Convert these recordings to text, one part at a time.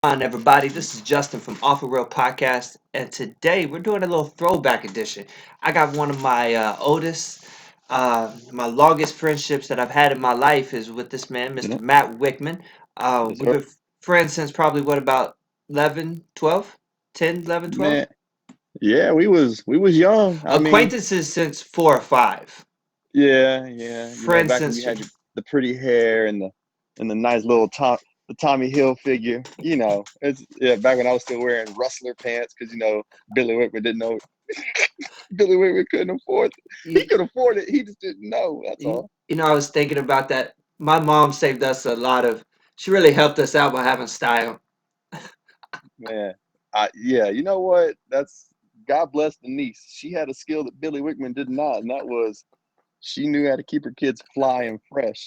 on, everybody? This is Justin from Off a Real Podcast, and today we're doing a little throwback edition. I got one of my oldest, my longest friendships that I've had in my life is with this man, Mr. Yeah, Matt Wickman. yes, We've sir. been friends since probably what, about 11, 12, 10, 11, 12? Man, yeah, we was young. I mean, Acquaintances since 4 or 5. yeah. Friends Back when since you had the pretty hair and the nice little the Tommy Hill figure. It's back when I was still wearing rustler pants because Billy Whitman didn't know Billy Whitman couldn't afford it. He you, could afford it. He just didn't know. That's you, all. I was thinking about that. My mom saved us a lot of. She really helped us out by having style. Man, yeah. You know what? That's God bless the niece. She had a skill that Billy Whitman did not, and that was she knew how to keep her kids fly and fresh.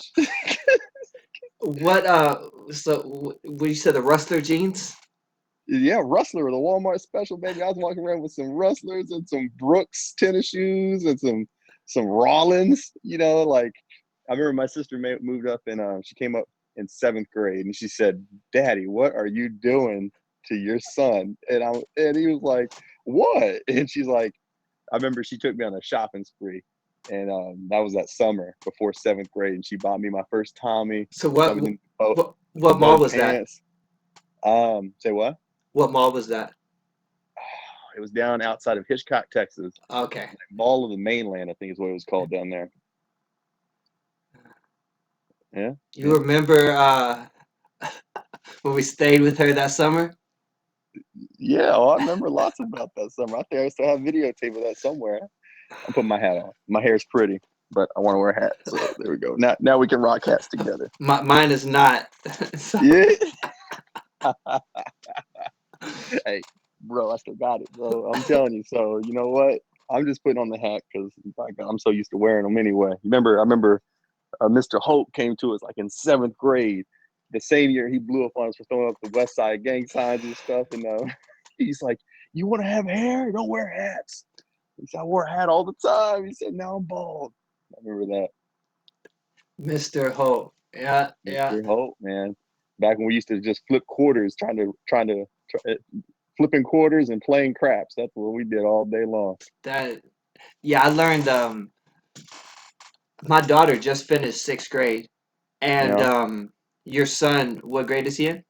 What what you said, the Rustler jeans? Yeah, Rustler, the Walmart special, baby. I was walking around with some Rustlers and some Brooks tennis shoes and some Rollins. Like I remember my sister moved up and she came up in seventh grade and she said, "Daddy, what are you doing to your son?" And he was like, "What?" And she's like, I remember she took me on a shopping spree, and that was that summer before seventh grade, and she bought me my first Tommy, So got me the what mall bow was that? pants. Say what? What mall was that? It was down outside of Hitchcock, Texas. Okay. Mall of the Mainland, I think is what it was called down there. Yeah, You yeah, remember when we stayed with her that summer? yeah. Oh, I remember lots about that summer. I think I still have videotape of that somewhere. I'm putting my hat on. My hair's pretty, but I want to wear a hat. So there we go. Now we can rock hats together. Mine is not. So, Yeah. Hey, bro, I still got it, bro. I'm telling you. So you know what? I'm just putting on the hat because I'm so used to wearing them anyway. I remember Mr. Hope came to us like in seventh grade. The same year he blew up on us for throwing up the West Side gang signs and stuff. And he's like, "You want to have hair? Don't wear hats." He said, "I wore a hat all the time." He said, "Now I'm bald." I remember that. Mr. Holt. Yeah, yeah. Mr. Hope, man. Back when we used to just flip quarters, flipping quarters and playing craps. That's what we did all day long. That yeah, I learned my daughter just finished 6th grade, and Yeah. your son, what grade is he in?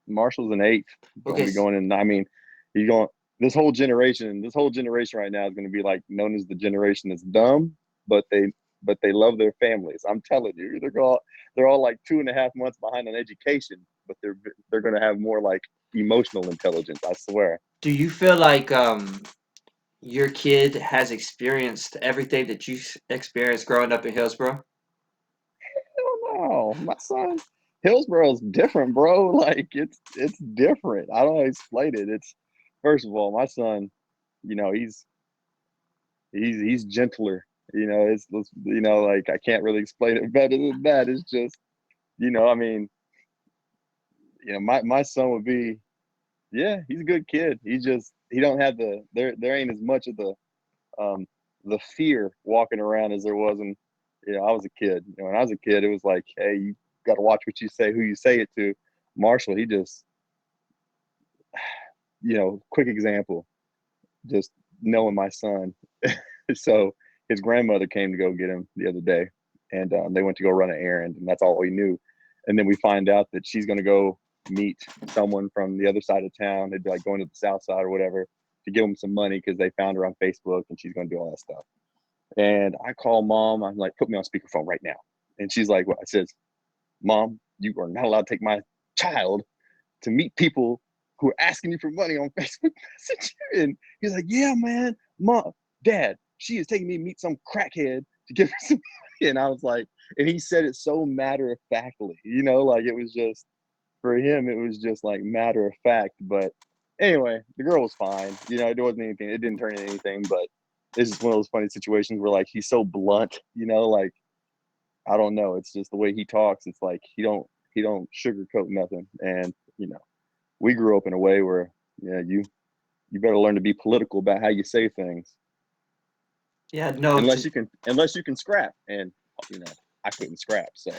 Marshall's an eighth, gonna Okay. be going in. I mean, he's going. This whole generation right now is going to be like known as the generation that's dumb, but they love their families. I'm telling you, they're all like 2.5 months behind on education, but they're going to have more like emotional intelligence. I swear. Do you feel like your kid has experienced everything that you experienced growing up in Hillsborough? I don't know, my son. Hillsboro's different, bro. Like it's different. I don't know how to explain it. It's first of all, my son. He's gentler. Like I can't really explain it better than that. It's just, I mean, my son would be, yeah, he's a good kid. He don't have there ain't as much of um the fear walking around as there was when, I was a kid. When I was a kid, it was like, hey, you got to watch what you say, who you say it to. Marshall, he just, quick example, just knowing my son. So his grandmother came to go get him the other day, and they went to go run an errand, and that's all we knew. And then we find out that she's going to go meet someone from the other side of town. They'd be like going to the south side or whatever to give them some money because they found her on Facebook, and she's going to do all that stuff. And I call mom. I'm like, put me on speakerphone right now. And she's like, "What?" I says, "Mom, you are not allowed to take my child to meet people who are asking you for money on Facebook Messenger." And he's like, "Yeah, man, mom, dad, she is taking me to meet some crackhead to give her some money." And I was like, and he said it so matter of factly, like it was just for him, it was just like matter of fact. But anyway, the girl was fine. It wasn't anything, it didn't turn into anything, but it's just one of those funny situations where like he's so blunt, like I don't know. It's just the way he talks. It's like he don't sugarcoat nothing. And we grew up in a way where you better learn to be political about how you say things, Yeah, no, unless you can scrap. And you know I couldn't scrap, so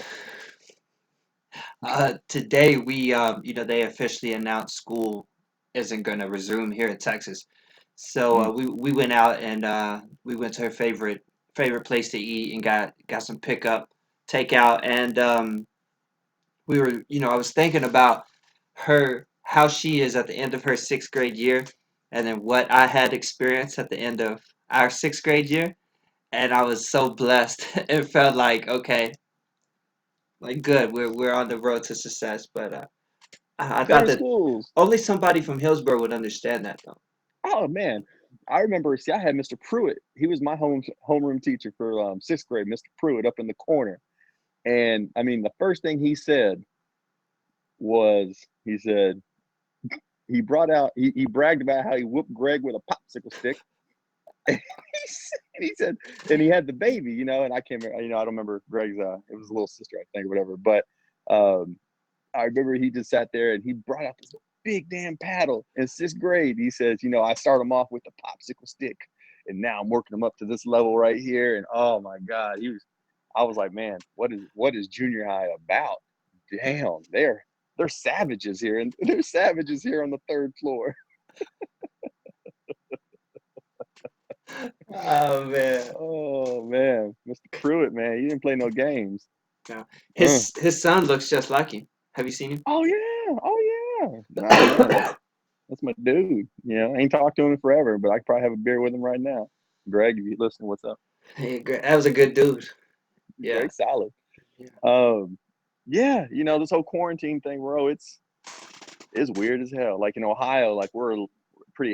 Today we, they officially announced school isn't going to resume here in Texas. So Mm. we went out and we went to her favorite place to eat and got some pickup, takeout, and we were, I was thinking about her, how she is at the end of her sixth grade year, and then what I had experienced at the end of our sixth grade year, and I was so blessed. It felt like, okay, like good, we're on the road to success. But I thought Better that schools. only somebody from Hillsborough would understand that though. Oh man, I remember. See, I had Mr. Pruitt. He was my homeroom teacher for sixth grade. Mr. Pruitt up in the corner, and I mean, the first thing he said was, he said he brought out he bragged about how he whooped Greg with a popsicle stick. And he said, and he had the baby, and I can't remember, I don't remember Greg's. It was a little sister, I think, or whatever. But um, I remember he just sat there and he brought out this big damn paddle in sixth grade. He says, I start him off with the popsicle stick, and now I'm working him up to this level right here. And oh my God, I was like, man, what is junior high about? Damn, they're savages here, and they're savages here on the third floor. Oh man. Oh man, Mr. Pruitt, man, you didn't play no games. Yeah. Uh. His son looks just like him. Have you seen Oh yeah, oh yeah. Nah, man, that's my dude. I ain't talked to him in forever, but I could probably have a beer with him right now. Greg, if you listen, what's up? him? That was a good dude. Yeah. Greg's solid. Yeah. Um, yeah, this whole quarantine thing, bro. It's weird as hell. Like in Ohio, like we were pretty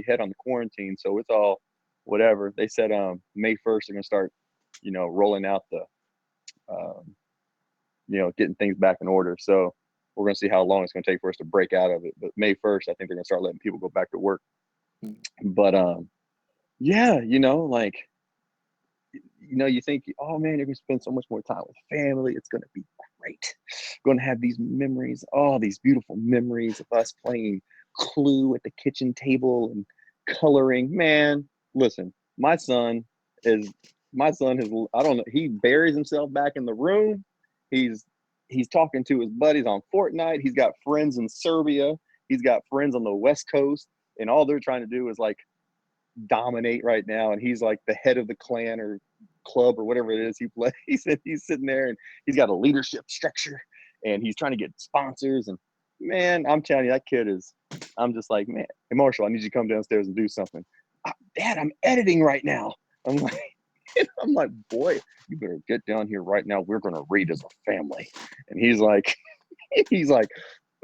ahead on the quarantine, so it's all whatever. They said May 1st they're gonna start, rolling out the um, getting things back in order. So we're going to see how long it's going to take for us to break out of it. But May 1st, I think they're going to start letting people go back to work. But yeah, like, you think, oh man, you're going to spend so much more time with family. It's going to be great. Going to have these memories, all these beautiful memories of us playing Clue at the kitchen table and coloring. Man, listen, is my son has, I don't know, he buries himself back in the room. He's he's talking to his buddies on Fortnite. He's got friends in Serbia. He's got friends on the West Coast, and all they're trying to do is like dominate right now. And he's like the head of the clan or club or whatever it is he plays. And he's sitting there and he's got a leadership structure and he's trying to get sponsors. And man, I'm telling you, that kid is, I'm just like, man, hey, Marshall, I need you to come downstairs and do something. Dad, I'm editing right now. I'm like, I'm like, boy, you better get down here right now. We're gonna read as a family. And he's like, he's like,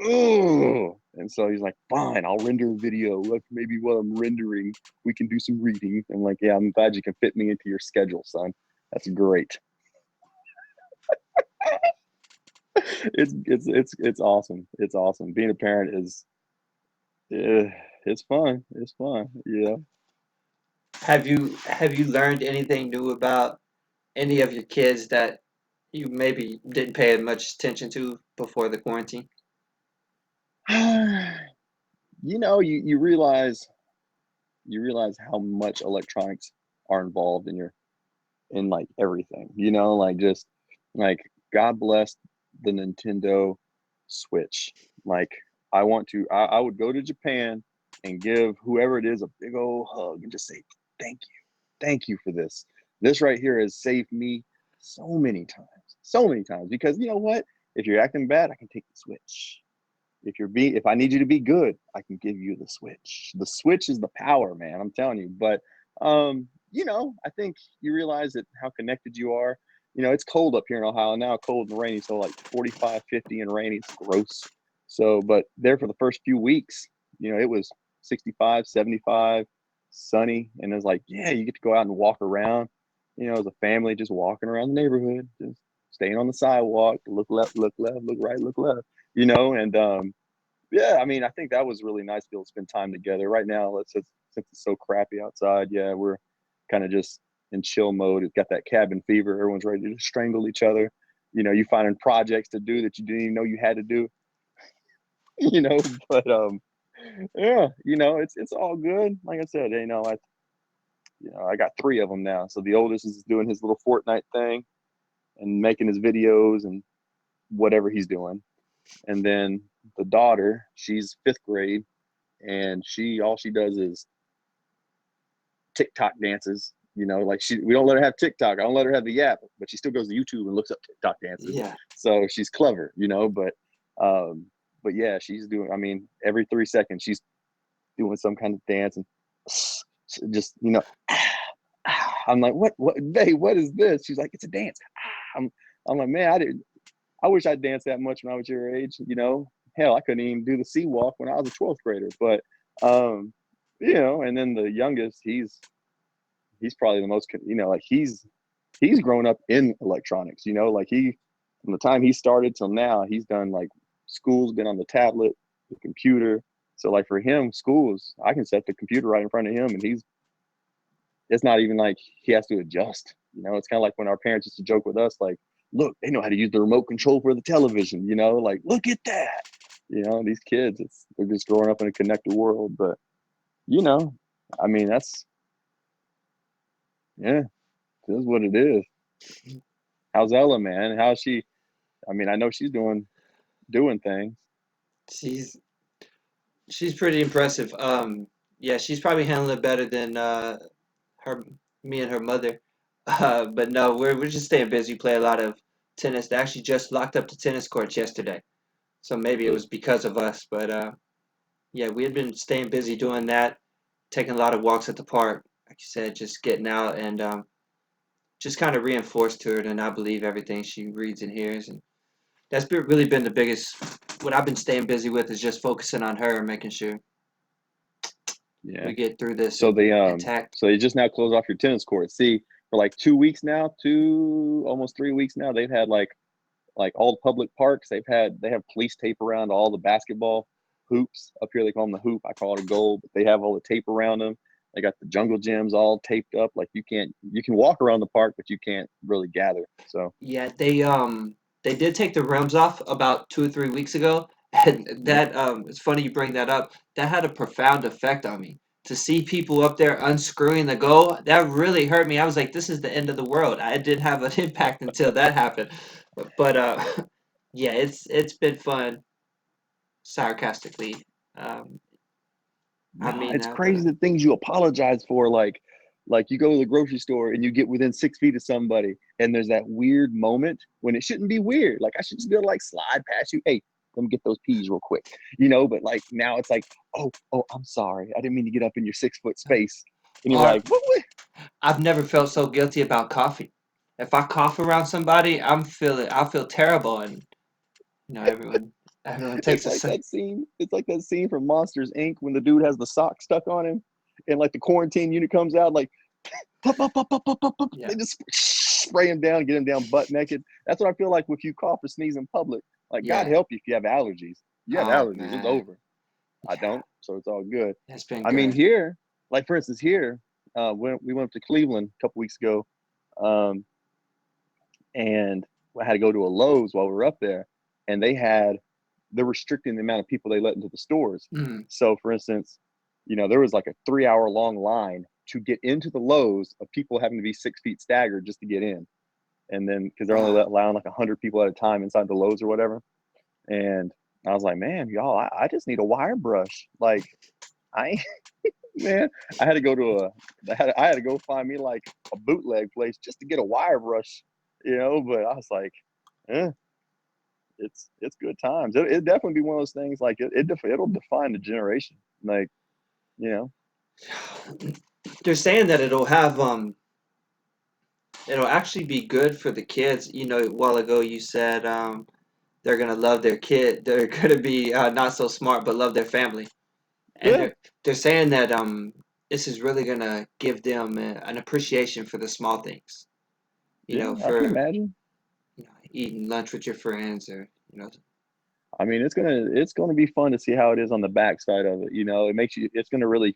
oh. And so he's like, fine, I'll render a video. Like maybe while I'm rendering, we can do some reading. I'm like, yeah, I'm glad you can fit me into your schedule, son. That's great. It's awesome. It's awesome. Being a parent is, it's fun. It's fun. Yeah. Have you learned anything new about any of your kids that you maybe didn't pay as much attention to before the quarantine? You realize how much electronics are involved in like everything, like just like God bless the Nintendo Switch. Like I would go to Japan and give whoever it is a big old hug and just say thank you. Thank you for this. This right here has saved me so many times. So many times. Because you know what? If you're acting bad, I can take the Switch. If I need you to be good, I can give you the Switch. The Switch is the power, man. I'm telling you. But I think you realize that how connected you are. It's cold up here in Ohio now, cold and rainy, so like 45, 50 and rainy. It's gross. So, but there for the first few weeks, it was 65, 75, sunny, and it's like, yeah, you get to go out and walk around, as a family, just walking around the neighborhood, just staying on the sidewalk, look left, look left, look right, look left, and yeah, I mean, I think that was really nice to be able to spend time together. Right now, since it's so crappy outside, yeah, we're kind of just in chill mode. It's got that cabin fever. Everyone's ready to strangle each other. You finding projects to do that you didn't even know you had to do. you know, but yeah, it's all good. Like I said, I got three of them now. So the oldest is doing his little Fortnite thing and making his videos and whatever he's doing. And then the daughter, she's fifth grade, and all she does is TikTok dances. Like we don't let her have TikTok. I don't let her have the app, but she still goes to YouTube and looks up TikTok dances. Yeah. So she's clever, um, but yeah, she's doing. I mean, every 3 seconds she's doing some kind of dance and just I'm like, what, babe, what is this? She's like, it's a dance. I'm, I'm like, man, I wish I danced that much when I was your age. Hell, I couldn't even do the sea walk when I was a 12th grader. But, and then the youngest, he's probably the most, like he's grown up in electronics, like from the time he started till now, he's done like school's been on the tablet, the computer. So like for him, schools, I can set the computer right in front of him and it's not even like he has to adjust. It's kind of like when our parents used to joke with us, like, look, they know how to use the remote control for the television, like, look at that. These kids, they're just growing up in a connected world. But, you know, I mean, yeah, it is what it is. How's Ella, man? How's she? I mean, I know she's doing things. She's she's pretty impressive. Yeah, she's probably handling it better than her me and her mother. But no, we're just staying busy. Play a lot of tennis. They actually just locked up the tennis courts yesterday, so maybe it was because of us. But yeah, we had been staying busy doing that, taking a lot of walks at the park. Like you said, just getting out and just kind of reinforced to her, and I believe everything she reads and hears, and really been the biggest. What I've been staying busy with is just focusing on her and making sure Yeah. we get through this So intact. so they just now closed off your tennis court. See, for like 2 weeks now, almost 3 weeks now, they've had like all public parks. They have police tape around all the basketball hoops up here. They call them the hoop. I call it a goal, but they have all the tape around them. They got the jungle gyms all taped up. Like you can walk around the park, but you can't really gather. So Yeah, they did take the rims off about 2 or 3 weeks ago, and yeah, that it's funny you bring that up. That had a profound effect on me. To see people up there unscrewing the goal, that really hurt me. I was like, this is the end of the world. I didn't have an impact until that happened. But yeah, it's been fun, sarcastically. Um, I no, mean it's that, but crazy the things you apologize for. Like you go to the grocery store and you get within 6 feet of somebody, and there's that weird moment when it shouldn't be weird. Like I should just be able to like slide past you. Hey, let me get those peas real quick. But like now it's like, oh, I'm sorry. I didn't mean to get up in your 6 foot space. And you're or like, what? I've never felt so guilty about coughing. If I cough around somebody, I feel terrible, and everyone takes It's a like sec. that scene. It's like that scene from Monsters Inc. when the dude has the sock stuck on him, and like the quarantine unit comes out, like pop, pop, pop, pop, pop, pop, pop. They Yeah. just spray him down, get him down butt naked. That's what I feel like if you cough or sneeze in public. Like God Yeah. help you if you have allergies. You have Oh allergies, it's man. over. I Yeah. don't, so it's all good. It's been I mean, good. here, like for instance, here, when we went up to Cleveland a couple weeks ago, um, and I had to go to a Lowe's while we were up there, and they're restricting the amount of people they let into the stores. Mm. So, for instance, there was like a 3 hour long line to get into the Lowe's of people having to be 6 feet staggered just to get in, and then because they're only Wow. allowing like 100 people at a time inside the Lowe's or whatever. And I was like, man, y'all, I just need a wire brush. Like, I man, I had to go to I had to go find me like a bootleg place just to get a wire brush, But I was like, eh, it's good times. It definitely be one of those things like it'll define the generation. Like, you know, They're saying that it'll actually be good for the kids. A while ago you said they're gonna love their kid. They're gonna be not so smart but love their family. And yeah, they're saying that this is really gonna give them an appreciation for the small things. yeah, I can For imagine. eating lunch with your friends, or I mean, it's gonna be fun to see how it is on the backside of it. It makes it's gonna really,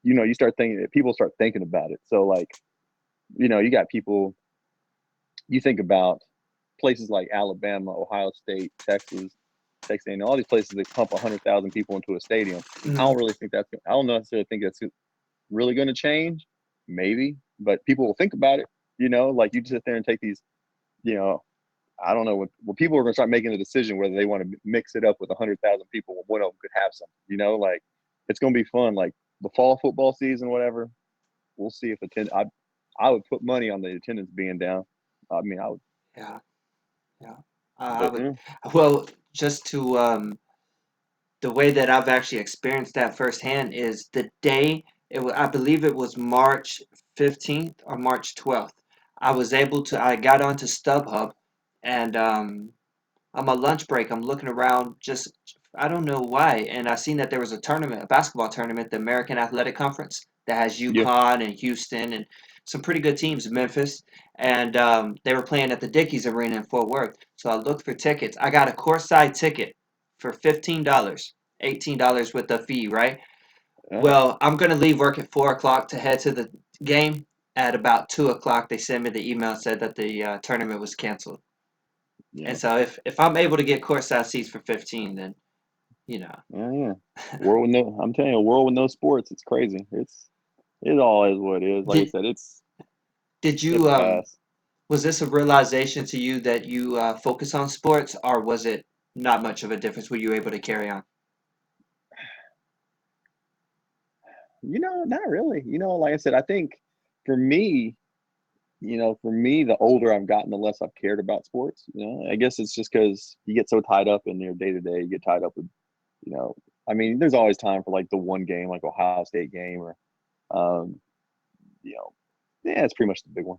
you start thinking, people start thinking about it. So like, you got people, you think about places like Alabama, Ohio State, Texas, all these places they pump 100,000 people into a stadium. I mm, don't really think I don't necessarily think that's really going to change. Maybe, but people will think about it. Like you sit there and take these, you know, I don't know when people are going to start making the decision whether they want to mix it up with 100,000 people. One of them could have something, like it's going to be fun. Like the fall football season, whatever. We'll see if I would put money on the attendance being down. I mean, I would, Yeah, yeah. I but would, well, just to the way that I've actually experienced that firsthand is the day I believe it was March 15th or March 12th. I got onto StubHub and on my lunch break, I'm looking around just, I don't know why. And I seen that there was a tournament, a basketball tournament, the American Athletic Conference that has yeah, UConn and Houston and some pretty good teams, Memphis. And they were playing at the Dickies Arena in Fort Worth. So I looked for tickets. I got a courtside ticket for $15, $18 with the fee, right? yeah, Well, I'm going to leave work at 4 o'clock to head to the game. At about 2 o'clock, they sent me the email and said that the tournament was canceled. yeah, And so if I'm able to get courtside seats for 15, then you know. yeah. World with no, I'm telling you, a world with no sports. It's crazy. It all is what it is. Like I did said, did it'll you pass. was this a realization to you that you focus on sports, or was it not much of a difference? Were you able to carry on? Not really. Like I said, I think for me, the older I've gotten, the less I've cared about sports. I guess it's just because you get so tied up in your day to day. You get tied up with, you know, I mean, there's always time for like the one game, like Ohio State game, or, um, you know, yeah, it's pretty much the big one,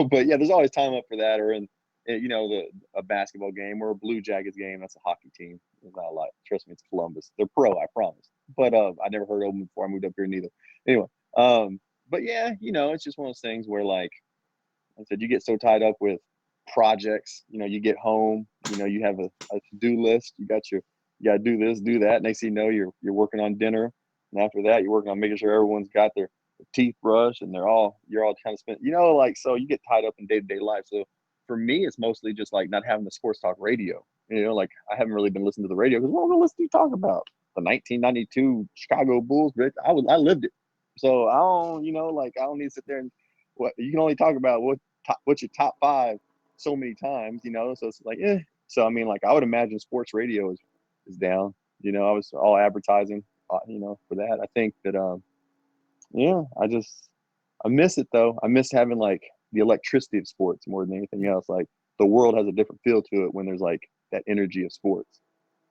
But yeah, there's always time up for that, or in, the a basketball game or a Blue Jackets game. That's a hockey team. It's not a lot. Trust me, it's Columbus. They're pro, I promise. But I never heard of them before I moved up here neither. Anyway, but yeah, it's just one of those things where like I said, you get so tied up with projects. You get home. You have a to-do list. You got to do this, do that. Next thing you know, you're working on dinner, and after that, you're working on making sure everyone's got their teeth brushed and you're all kind of spent. Like so you get tied up in day to day life. So for me, it's mostly just like not having the sports talk radio. Like I haven't really been listening to the radio because what am I listening to talk about? The 1992 Chicago Bulls. I lived it. So I don't, like I don't need to sit there and what you can only talk about what's your top five so many times, So it's like, So I mean, like I would imagine sports radio is down. I was all advertising, for that. I think that, yeah, I miss it though. I miss having like the electricity of sports more than anything else. Like the world has a different feel to it when there's like that energy of sports,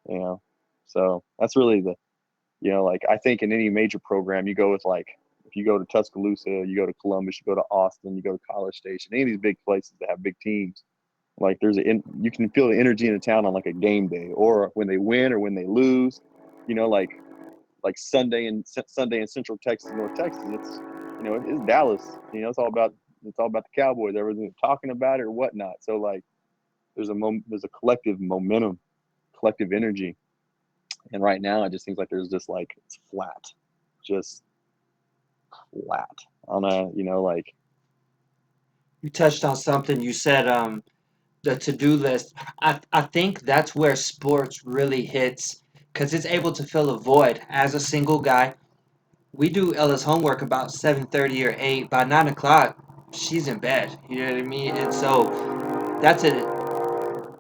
you know. So that's really like I think in any major program, you go with like if you go to Tuscaloosa, you go to Columbus, you go to Austin, you go to College Station, any of these big places that have big teams. Like you can feel the energy in the town on like a game day, or when they win or when they lose. Like Sunday in Central Texas, North Texas. It's Dallas. It's all about the Cowboys. Everything talking about it or whatnot. So like there's a collective momentum, collective energy. And right now, it just seems like there's just like it's flat, just flat on like You touched on something. You said the to-do list. I think that's where sports really hits because it's able to fill a void. As a single guy, we do Ella's homework about 7:30 or 8. By 9 o'clock, she's in bed. You know what I mean? And so that's it.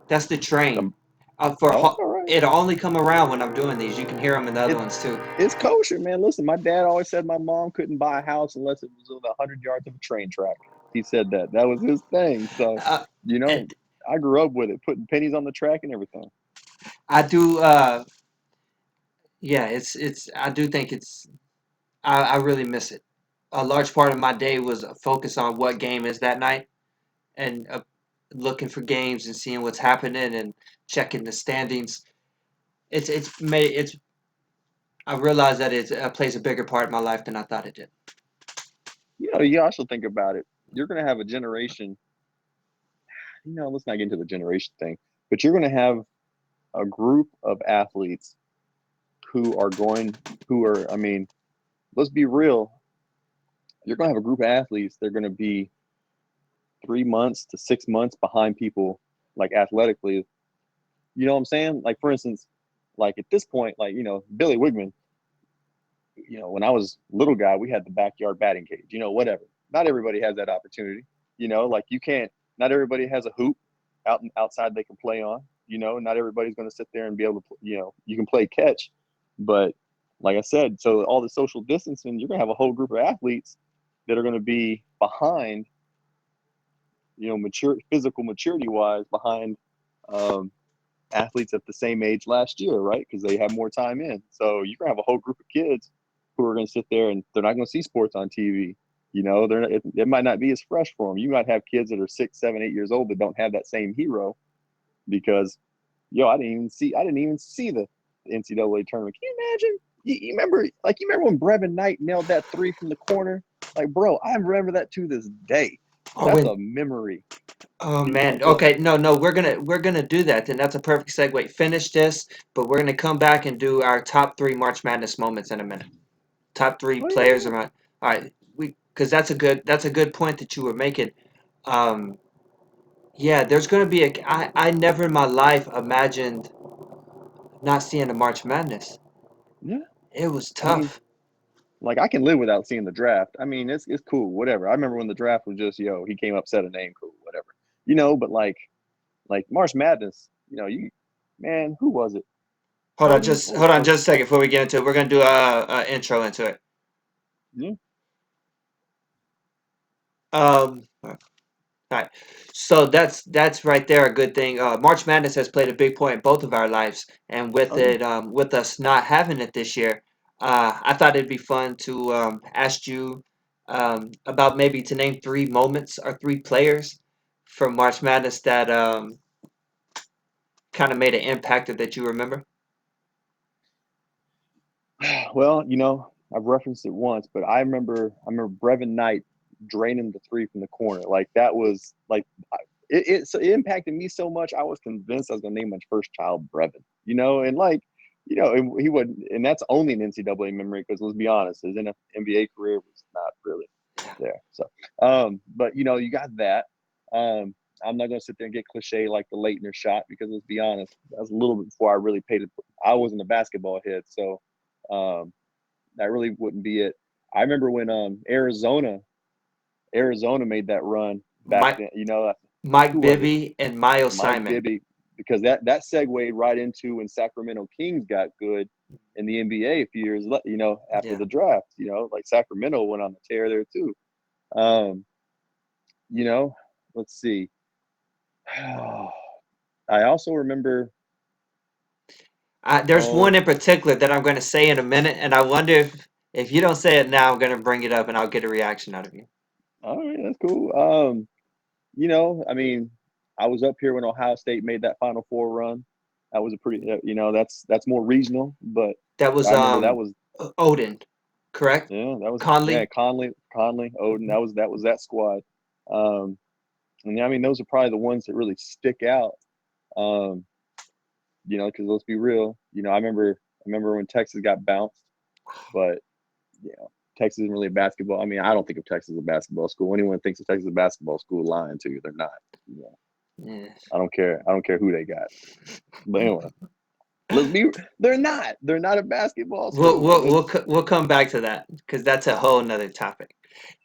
That's the train. some. Oh, it's all right. It'll only come around when I'm doing these. You can hear them in the other It ones too. it's kosher, man. Listen, my dad always said my mom couldn't buy a house unless it was within 100 yards of a train track. He said that was his thing. So Uh, you know, and I grew up with it, putting pennies on the track and everything. I do. Yeah, it's. I do think it's. I really miss it. A large part of my day was focused on what game is that night and looking for games and seeing what's happening and checking the standings. It's made it's. I realize that it plays a bigger part in my life than I thought it did. You also think about it. You're going to have a generation. Let's not get into the generation thing, but you're going to have a group of athletes I mean, let's be real. You're going to have a group of athletes. They're going to be 3 months to 6 months behind people, like athletically. You know what I'm saying? Like for instance, like at this point, like Billy Wigman. When I was little guy, we had the backyard batting cage. Whatever. Not everybody has that opportunity. Like you can't. Not everybody has a hoop. outside they can play on. Not everybody's going to sit there and be able to, you can play catch, but like I said, so all the social distancing, you're going to have a whole group of athletes that are going to be behind, physical maturity wise behind um, athletes at the same age last year, right? Because they have more time in. So you're gonna have a whole group of kids who are gonna sit there and they're not gonna see sports on TV. It might not be as fresh for them. You might have kids that are 6, 7, 8 years old that don't have that same hero because, I didn't even see the NCAA tournament. Can you imagine? You remember when Brevin Knight nailed that three from the corner? Like, bro, I remember that to this day. Oh, That's when a memory. oh Oh, man. go ahead. Okay, no, we're gonna do that. Then that's a perfect segue. Finish this, but we're gonna come back and do our top three March Madness moments in a minute. Top three Oh players yeah. around. All right, we because that's a good point that you were making. Um, yeah, there's gonna be a. I never in my life imagined not seeing a March Madness. Yeah. It was I mean, tough. like I can live without seeing the draft. I mean, it's cool, whatever. I remember when the draft was just, he came up, said a name, cool, whatever. But like March Madness, man, who was it? Harden? Hold on just a second before we get into it. We're gonna do a intro into it. Yeah. All right. So that's right there a good thing. March Madness has played a big point in both of our lives, and with Oh yeah. it, with us not having it this year, I thought it'd be fun to ask you about maybe to name three moments or three players from March Madness that kind of made an impact or that you remember. Well, I've referenced it once, but I remember Brevin Knight draining the three from the corner. Like that was like it impacted me so much. I was convinced I was gonna name my first child Brevin. And like, and he would, and that's only an NCAA memory because let's be honest, his NBA career was not really there. So, but you got that. Um, I'm not gonna sit there and get cliche like the Leitner shot because let's be honest, that was a little bit before I really paid it. I wasn't a basketball head, so um, that really wouldn't be it. I remember when Arizona made that run back Mike then. Mike Who was it? Bibby and Miles Mike Simon. Bibby, because that segued right into when Sacramento Kings got good in the NBA a few years, after Yeah. the draft. Like Sacramento went on the tear there too. Um, you know, let's see. I also remember. There's one Oh, in particular that I'm going to say in a minute, and I wonder if you don't say it now, I'm going to bring it up and I'll get a reaction out of you. all right, that's cool. I mean, I was up here when Ohio State made that Final Four run. That was a pretty, that's more regional, but That was I remember that was, Odin, correct? yeah, Conley. Conley, Odin. That was that squad. Um, and yeah, I mean, those are probably the ones that really stick out. Um, because let's be real, I remember when Texas got bounced, but Texas isn't really a basketball. I mean, I don't think of Texas as a basketball school. Anyone who thinks of Texas as a basketball school lying to you. They're not. You know, Yeah. I don't care. I don't care who they got. But anyway, let's be. They're not. They're not a basketball We'll school. we'll we'll co- we'll come back to that because that's a whole nother topic.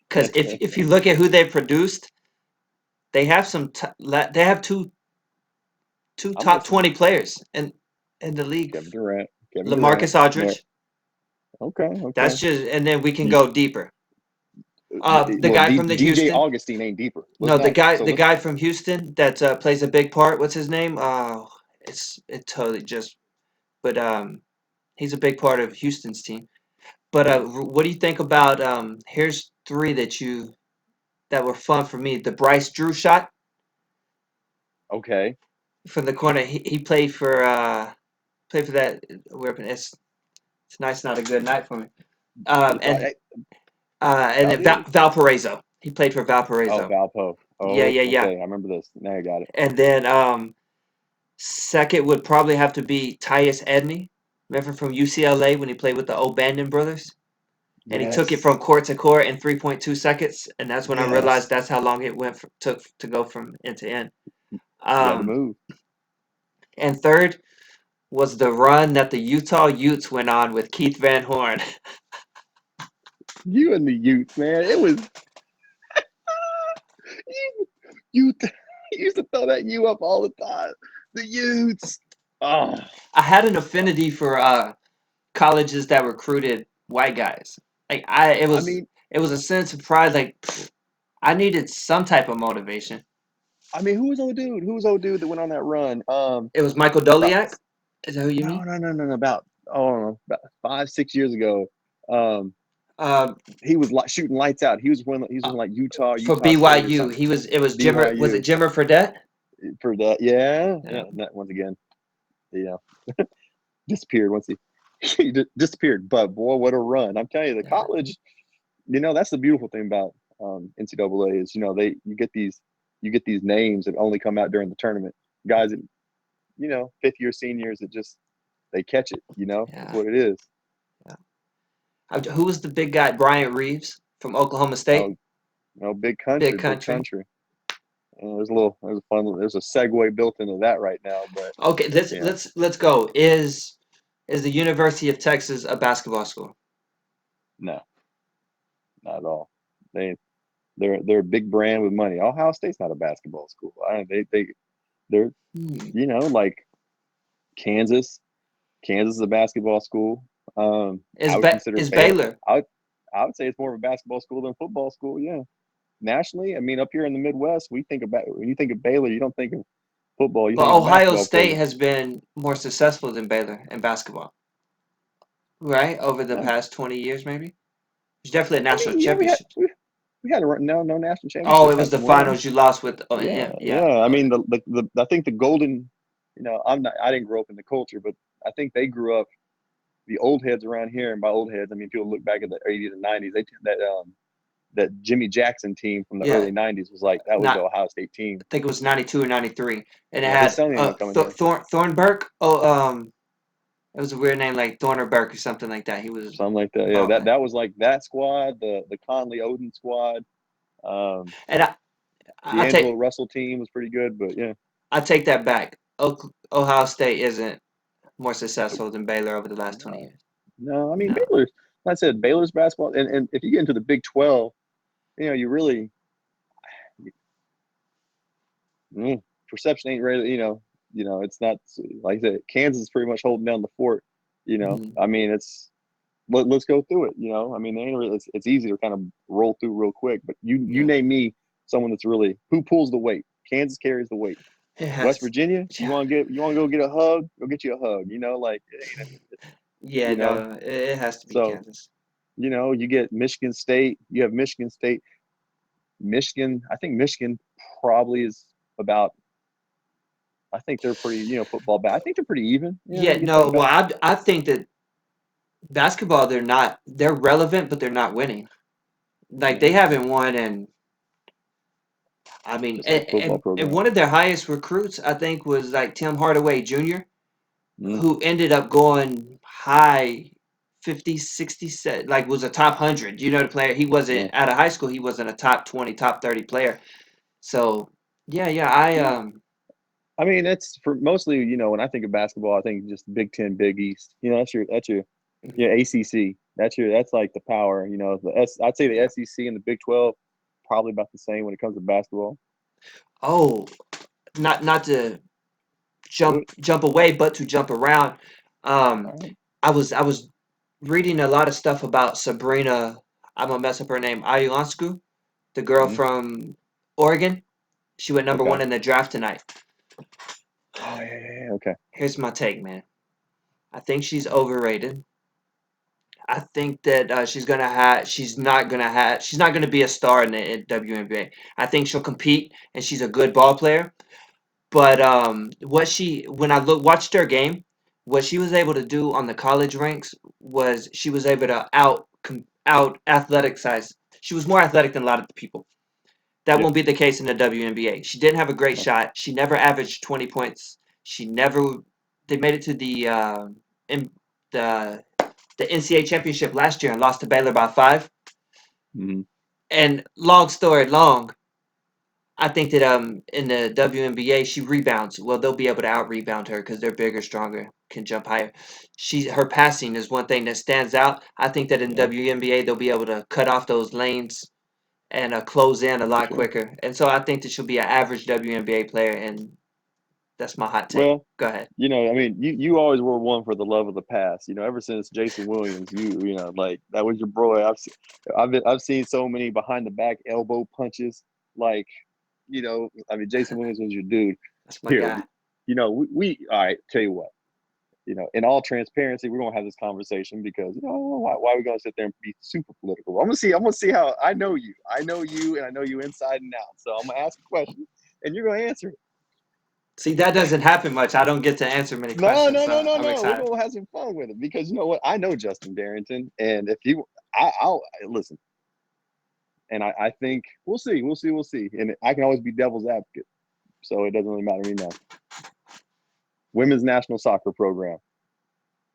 Because if you look at who they produced, they have they have two I'm top listening. 20 players in the league. Kevin Durant. Kevin Durant. LaMarcus Aldridge. Okay. That's Okay. just, and then we can You, go deeper. The well, guy from the DJ Houston. Augustine ain't deeper. Let's No, the not. guy So the let's. guy from Houston that plays a big part. What's his name? It totally just. But he's a big part of Houston's team. But what do you think about here's three that were fun for me. The Bryce Drew shot Okay. from the corner. He played for that weapon. Tonight's not a good night for me. Um, It's all and right. and then It. Valparaiso. He played for Oh, Valparaiso. Valpo. Yeah, Oh, yeah, yeah. okay. I remember this. Now I got it. And then second would probably have to be Tyus Edney. Remember from UCLA when he played with the O'Bandon brothers? And he took it from Yes. court to court in 3.2 seconds, and that's when I realized Yes. that's how long it took to go from end to end. You had to Um, move. and third was the run that the Utah Utes went on with Keith Van Horn. You and the Utes, man. It was you. You. he used to throw that U up all the time. The Utes. Oh, I had an affinity for colleges that recruited white guys. Like I mean, it was a sense of pride. Like I needed some type of motivation. who was old dude? Who was old dude that went on that run? It was Michael About Doliak. Is that who you no, mean? no, no, no, no. About oh, I don't know, about 5, 6 years ago. Um, Um, he was shooting lights out. He was uh, in like Utah, for Utah State or BYU, something. he was. It was Jimmer. Was it BYU Jimmer Fredette? for that. Yeah, yeah. Yeah. And that, once again, yeah, disappeared once he he disappeared. But boy, what a run! I'm telling you, the Yeah. college. That's the beautiful thing about NCAA is they you get these names that only come out during the tournament. Guys that fifth year seniors that just they catch it. That's Yeah. what it is. Yeah. Who was the big guy? Bryant Reeves from Oklahoma State. Oh, big Big country, big country. country. There's a fun, there's a segue built into that right now, but Okay, let's you know, let's let's go. Is the University of Texas a basketball school? no, not at all. They they're a big brand with money. Ohio State's not a basketball school. They're Hmm. like Kansas. Kansas is a basketball school. Is I would consider is Baylor. Baylor? I would say it's more of a basketball school than a football school. Yeah, nationally, up here in the Midwest, we think about when you think of Baylor, you don't think of football. You think Well, of a Ohio basketball State program. has been more successful than Baylor in basketball, right? Over the Uh, past 20 years, maybe. There's definitely a national yeah, championship. we had a no national Oh, it championships. was Had the some wins. finals you lost with. Oh, Yeah, yeah. yeah. Oh, I think the golden. I didn't grow up in the culture, but I think they grew up. The old heads around here, and by old heads, I mean people look back at the '80s and '90s. That Jimmy Jackson team from the yeah. early '90s was like that was the Not. Ohio State team. I think it was 92 or 93, and it Yeah, his had son ended up coming here, Thornburg. Oh, it was a weird name like Thornburg or something like that. He was something like that. Yeah, ball that man, that was like that squad, the Conley Odin squad. Um, and I D'Angelo take Russell team was pretty good, but yeah, I take that back. Ohio State isn't more successful than Baylor over the last 20 no, years. no. No. Baylor's. Like I said Baylor's basketball, and if you get into the Big 12, you really perception ain't really, it's not like I said. Kansas is pretty much holding down the fort. Mhm. It's let's go through it. They ain't really, it's easy to kind of roll through real quick. But you Yeah. name me someone that's really who pulls the weight. Kansas carries the weight. It West has. Virginia, Yeah. you want to go get a hug, go get you a hug. Like Yeah. you know. No. It has to be So Kansas. you get Michigan State. You have Michigan State. Michigan. I think Michigan probably is about. I think they're pretty, football back. I think they're pretty even. Yeah. You think No. Well, about I think that basketball they're not. They're relevant, but they're not winning. Like yeah, they haven't won in. I mean, just like a football and program. one of their highest recruits, I think, was like Tim Hardaway Jr., Mm, who ended up going high 50, 60, like was a top 100. You know, the player. He yeah. wasn't out of high school. He wasn't a top 20, top 30 player. So, yeah. Yeah. It's for mostly, when I think of basketball, I think just Big Ten, Big East. That's your, ACC. That's like the power. I'd say the Yeah. SEC and the Big 12 probably about the same when it comes to basketball. Oh, not to Do it. jump away, but to jump around. All Um, right. I was reading a lot of stuff about Sabrina. I'm gonna mess up her name. Ionescu, the girl Mm, from Oregon. She went number okay. one in the draft tonight. Oh yeah, yeah, yeah. Okay. Here's my take, man. I think she's overrated. I think that she's not gonna be a star in the WNBA. I think she'll compete and she's a good ball player. But when I watched her game, what she was able to do on the college ranks was she was able to out athletic size. She was more athletic than a lot of the people. That Yeah. won't be the case in the WNBA. She didn't have a great No. shot. She never averaged 20 points. She never. They made it to in the the NCAA championship last year and lost to Baylor by 5. Mm, And long story long, I think that in the WNBA she rebounds. Well, they'll be able to out rebound her because they're bigger, stronger, can jump higher. Her passing is one thing that stands out. I think that in yeah. WNBA they'll be able to cut off those lanes and close in a for lot sure. quicker. And so I think that she'll be an average WNBA player, and that's my hot take. Well, Go ahead. I mean, you always were one for the love of the pass. Ever since Jason Williams, like that was your boy. I've seen so many behind the back elbow punches. Like, I mean, Jason Williams was your dude. That's my Here, guy. we all right. Tell you what, in all transparency, we're gonna have this conversation because why are we gonna sit there and be super political? I'm gonna see how I know you. I know you, and I know you inside and out. So I'm gonna ask a question, and you're gonna answer it. See, that doesn't happen much. I don't get to answer many No, questions, no, no, so no, I'm no. We're excited. gonna have some fun with it because you know what? I know Justin Darrington, and if you, I'll listen. And I think we'll see. And I can always be devil's advocate, so it doesn't really matter to me now. Women's national soccer program.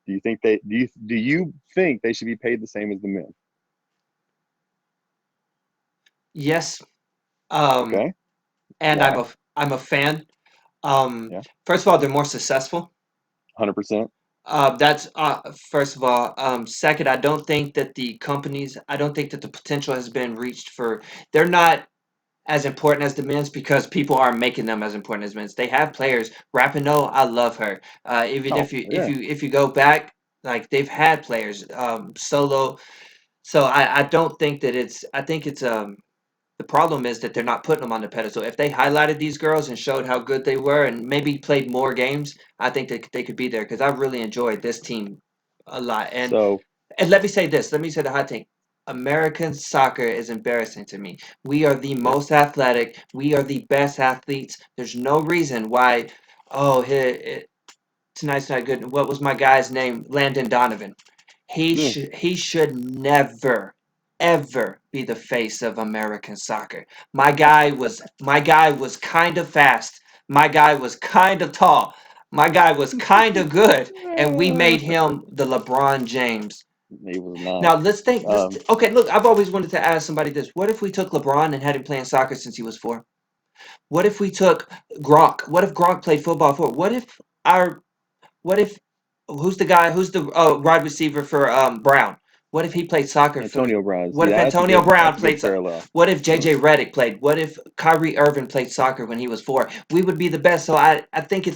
Do you think they should be paid the same as the men? Yes, um, Okay, and why? I'm a fan. Um, Yeah, First of all, they're more successful. 100%. That's first of all. Second, I don't think that the potential has been reached for. They're not as important as the men's because people aren't making them as important as men's. They have players. Rapinoe, I love her. Even Oh yeah. if you go back, like they've had players. Solo. So I don't think that it's. I think it's the problem is that they're not putting them on the pedestal. If they highlighted these girls and showed how good they were and maybe played more games, I think that they could be there because I really enjoyed this team a lot. So And let me say this. Let me say the hot take. American soccer is embarrassing to me. We are the yeah, most athletic. We are the best athletes. There's no reason why. Oh, tonight's not good. What was my guy's name? Landon Donovan. yeah. He should never ever be the face of American soccer. My guy was kind of fast. My guy was kind of tall. My guy was kind of good, and we made him the LeBron James. He was not. Now let's think. Um, Okay, look, I've always wanted to ask somebody this. What if we took LeBron and had him playing soccer since he was 4? What if we took Gronk? What if Gronk played football for? Our what if who's the guy? Who's the wide receiver for Brown? What if he played soccer for the? Antonio Brown. What if Yeah, Antonio Brown that's a played? good parallel. What if Yeah. JJ Redick played? What if Kyrie Irving played soccer when he was 4? We would be the best. So I think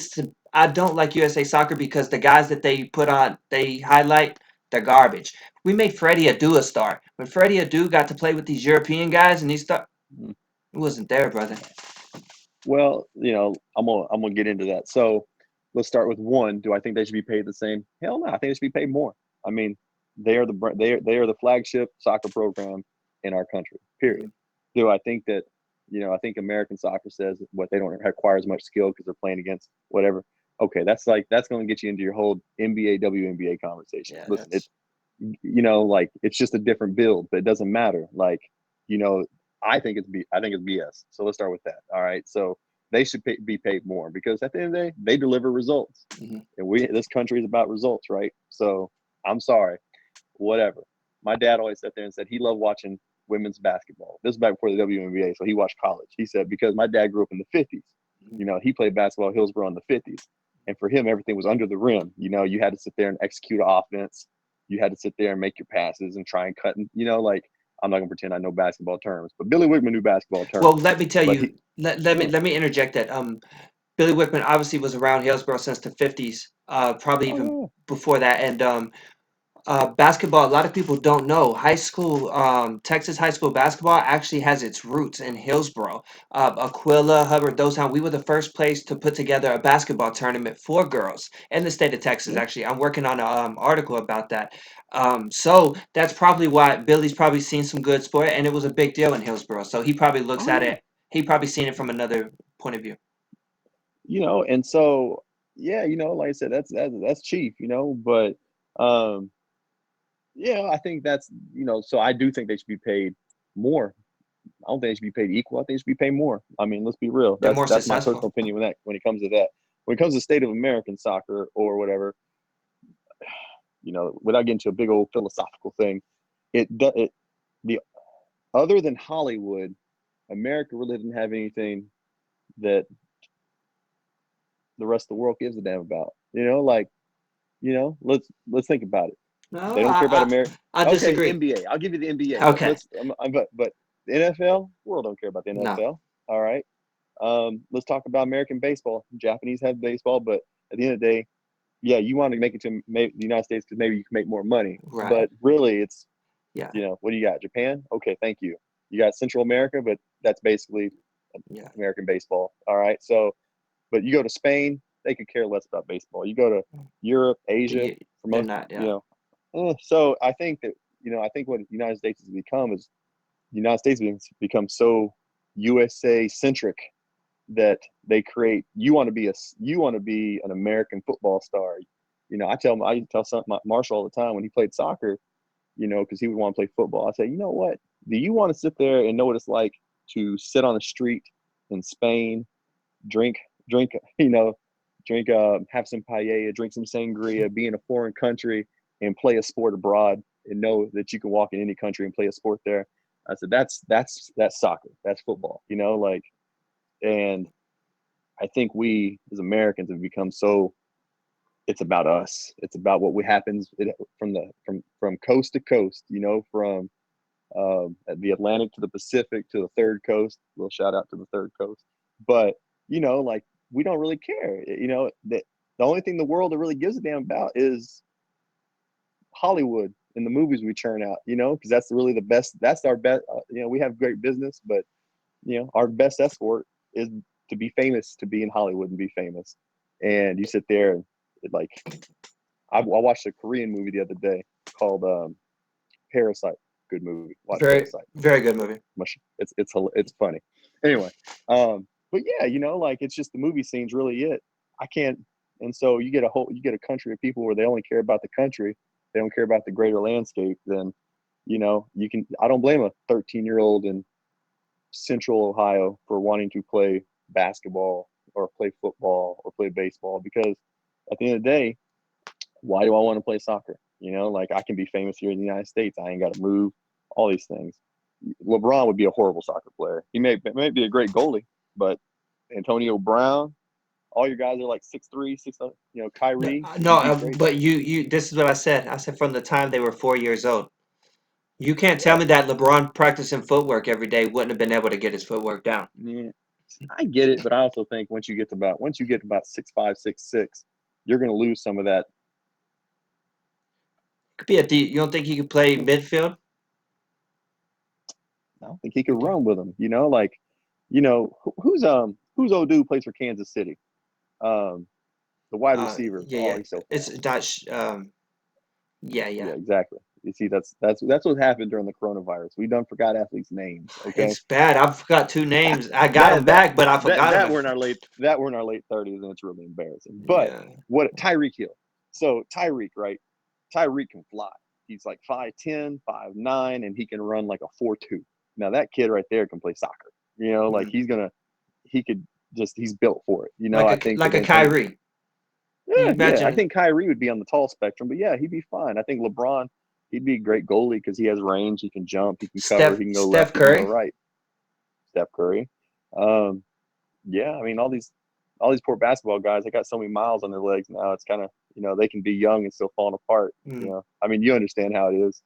I don't like USA Soccer because the guys that they highlight, they're garbage. We made Freddie Adu a star. When Freddie Adu got to play with these European guys and he start, Mhm. it wasn't there, brother. Well, I'm gonna get into that. So let's start with one. Do I think they should be paid the same? Hell no. I think they should be paid more. I mean, they are the flagship soccer program in our country. Period. Mhm. Do I think that I think American soccer says what they don't require as much skill because they're playing against whatever. Okay, that's going to get you into your whole NBA WNBA conversation. Yeah, Listen, like it's just a different build, but it doesn't matter. Like, you know, I think it's BS. So let's start with that. All right. So they should be paid more because at the end of the day, they deliver results, mhm. and this country is about results, right? So I'm sorry, whatever. My dad always sat there and said he loved watching women's basketball. This is back before the WNBA, so he watched college. He said because my dad grew up in the '50s. He played basketball at Hillsborough in the '50s, and for him, everything was under the rim. You had to sit there and execute offense. You had to sit there and make your passes and try and cut. And like I'm not gonna pretend I know basketball terms, but Billy Wigman knew basketball Well, terms. let me tell But you. he, Let yeah, let me interject that. Billy Wickman obviously was around Hillsborough since the 50s, probably oh even yeah, before that. And basketball, a lot of people don't know. Texas high school basketball actually has its roots in Hillsborough. Aquila, Hubbard, those we were the first place to put together a basketball tournament for girls in the state of Texas. yeah, Actually, I'm working on an article about that. So that's probably why Billy's probably seen some good sport, and it was a big deal in Hillsborough. So he probably looks oh at yeah. it. He probably seen it from another point of view. And so yeah, like I said, that's cheap, but um yeah, I think that's so I do think they should be paid more. I don't think they should be paid equal. I think they should be paid more. I mean, let's be real. They're That's more that's my successful. personal opinion when it comes to that. When it comes to state of American soccer or whatever, without getting to a big old philosophical thing, it the other than Hollywood, America really didn't have anything that the rest of the world gives a damn about. Like, let's think about it. No, They don't care about America. I Okay, disagree. NBA. I'll give you the NBA, but Okay. let's. But The NFL, world don't care about the No. NFL. All right. Let's talk about American baseball. Japanese have baseball, but at the end of the day, yeah, you want to make it to the United States because maybe you can make more money. Right. But really, it's, Yeah. what do you got? Japan? Okay, thank you. You got Central America, but that's basically Yeah. American baseball. All right. So, but you go to Spain, they could care less about baseball. You go to Europe, Asia, for They're most, not. Yeah. so I think that, I think what the United States has become is the United States has become so USA centric that they create. You want to be an American football star. I tell Marshall all the time when he played soccer, because he would want to play football. I say, you know what? Do you want to sit there and know what it's like to sit on the street in Spain, drink, drink, drink, have some paella, drink some sangria, be in a foreign country and play a sport abroad and know that you can walk in any country and play a sport there? I said, that's soccer. That's football, and I think we as Americans have become so, it's about us. It's about what we happens from coast to coast, from the Atlantic to the Pacific to the third coast. A little shout out to the third coast. But, like, we don't really care. The only thing the world that really gives a damn about is Hollywood and the movies we churn out, because that's really the best. That's our best. We have great business, but, our best escort is to be famous, to be in Hollywood and be famous. And you sit there and like, I watched a Korean movie the other day called Parasite. Good movie. Watch Very, Parasite. very good movie. It's funny. Anyway, but yeah, like, it's just the movie scene's really it. I can't. And so you get a country of people where they only care about the country. They don't care about the greater landscape. Then, you can. I don't blame a 13-year-old in Central Ohio for wanting to play basketball or play football or play baseball, because at the end of the day, why do I want to play soccer? Like, I can be famous here in the United States. I ain't got to move. All these things. LeBron would be a horrible soccer player. He may be a great goalie, but Antonio Brown, all your guys are like 6'3", 6. No, Kyrie, no. he'd be great. But you. This is what I said. I said from the time they were 4 years old. You can't tell Yeah, me that LeBron practicing footwork every day wouldn't have been able to get his footwork down. yeah. I get it, but I also think once you get about 6'5", 6'6", you're going to lose some of that. Could be a D. You don't think he could play midfield? I don't think he could Okay. run with them. Like, who's old dude plays for Kansas City? Um, the wide receiver. Yeah, Oh, yeah. he's so It's fast. not. Yeah, Yeah, yeah. exactly. You see, that's what happened during the coronavirus. We done forgot athletes' names. Okay, It's bad. I forgot two names. I got them that that back, but I forgot that them. we're in our late 30s, and it's really embarrassing. But Yeah. what Tyreek Hill? So Tyreek, right? Tyreek can fly. He's like 5'10", 5'9", and he can run like a 4.2. Now that kid right there can play soccer. Like, Mm. he could he's built for it. Like I a think like that a Antonio. Kyrie. You Yeah. I imagine think Kyrie would be on the tall spectrum, but yeah, he'd be fine. I think LeBron, he'd be a great goalie because he has range. He can jump. He can cover. He can go left. Steph He can go Curry. right. Steph Curry. Um, yeah, I mean, all these poor basketball guys, they got so many miles on their legs now. It's kind of, they can be young and still falling apart. Mm. I mean, you understand how it is.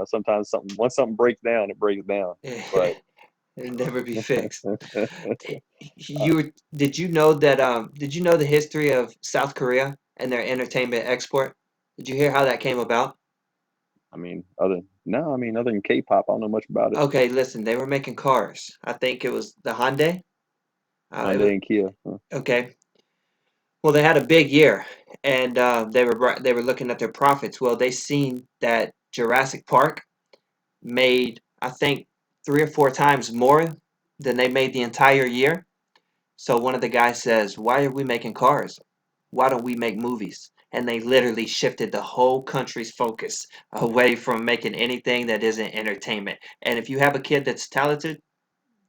Sometimes once something breaks down, it breaks down. But It'll never be fixed. uh, Did you know that did you know the history of South Korea and their entertainment export? Did you hear how that came about? I mean, other than K-pop, I don't know much about it. Okay, listen, they were making cars. I think it was the Hyundai. It was, Hyundai and Kia. Huh? okay. Well, they had a big year, and they were looking at their profits. Well, they seen that Jurassic Park made, I think, 3 or 4 times more than they made the entire year. So one of the guys says, "Why are we making cars? Why don't we make movies?" And they literally shifted the whole country's focus away from making anything that isn't entertainment. And if you have a kid that's talented,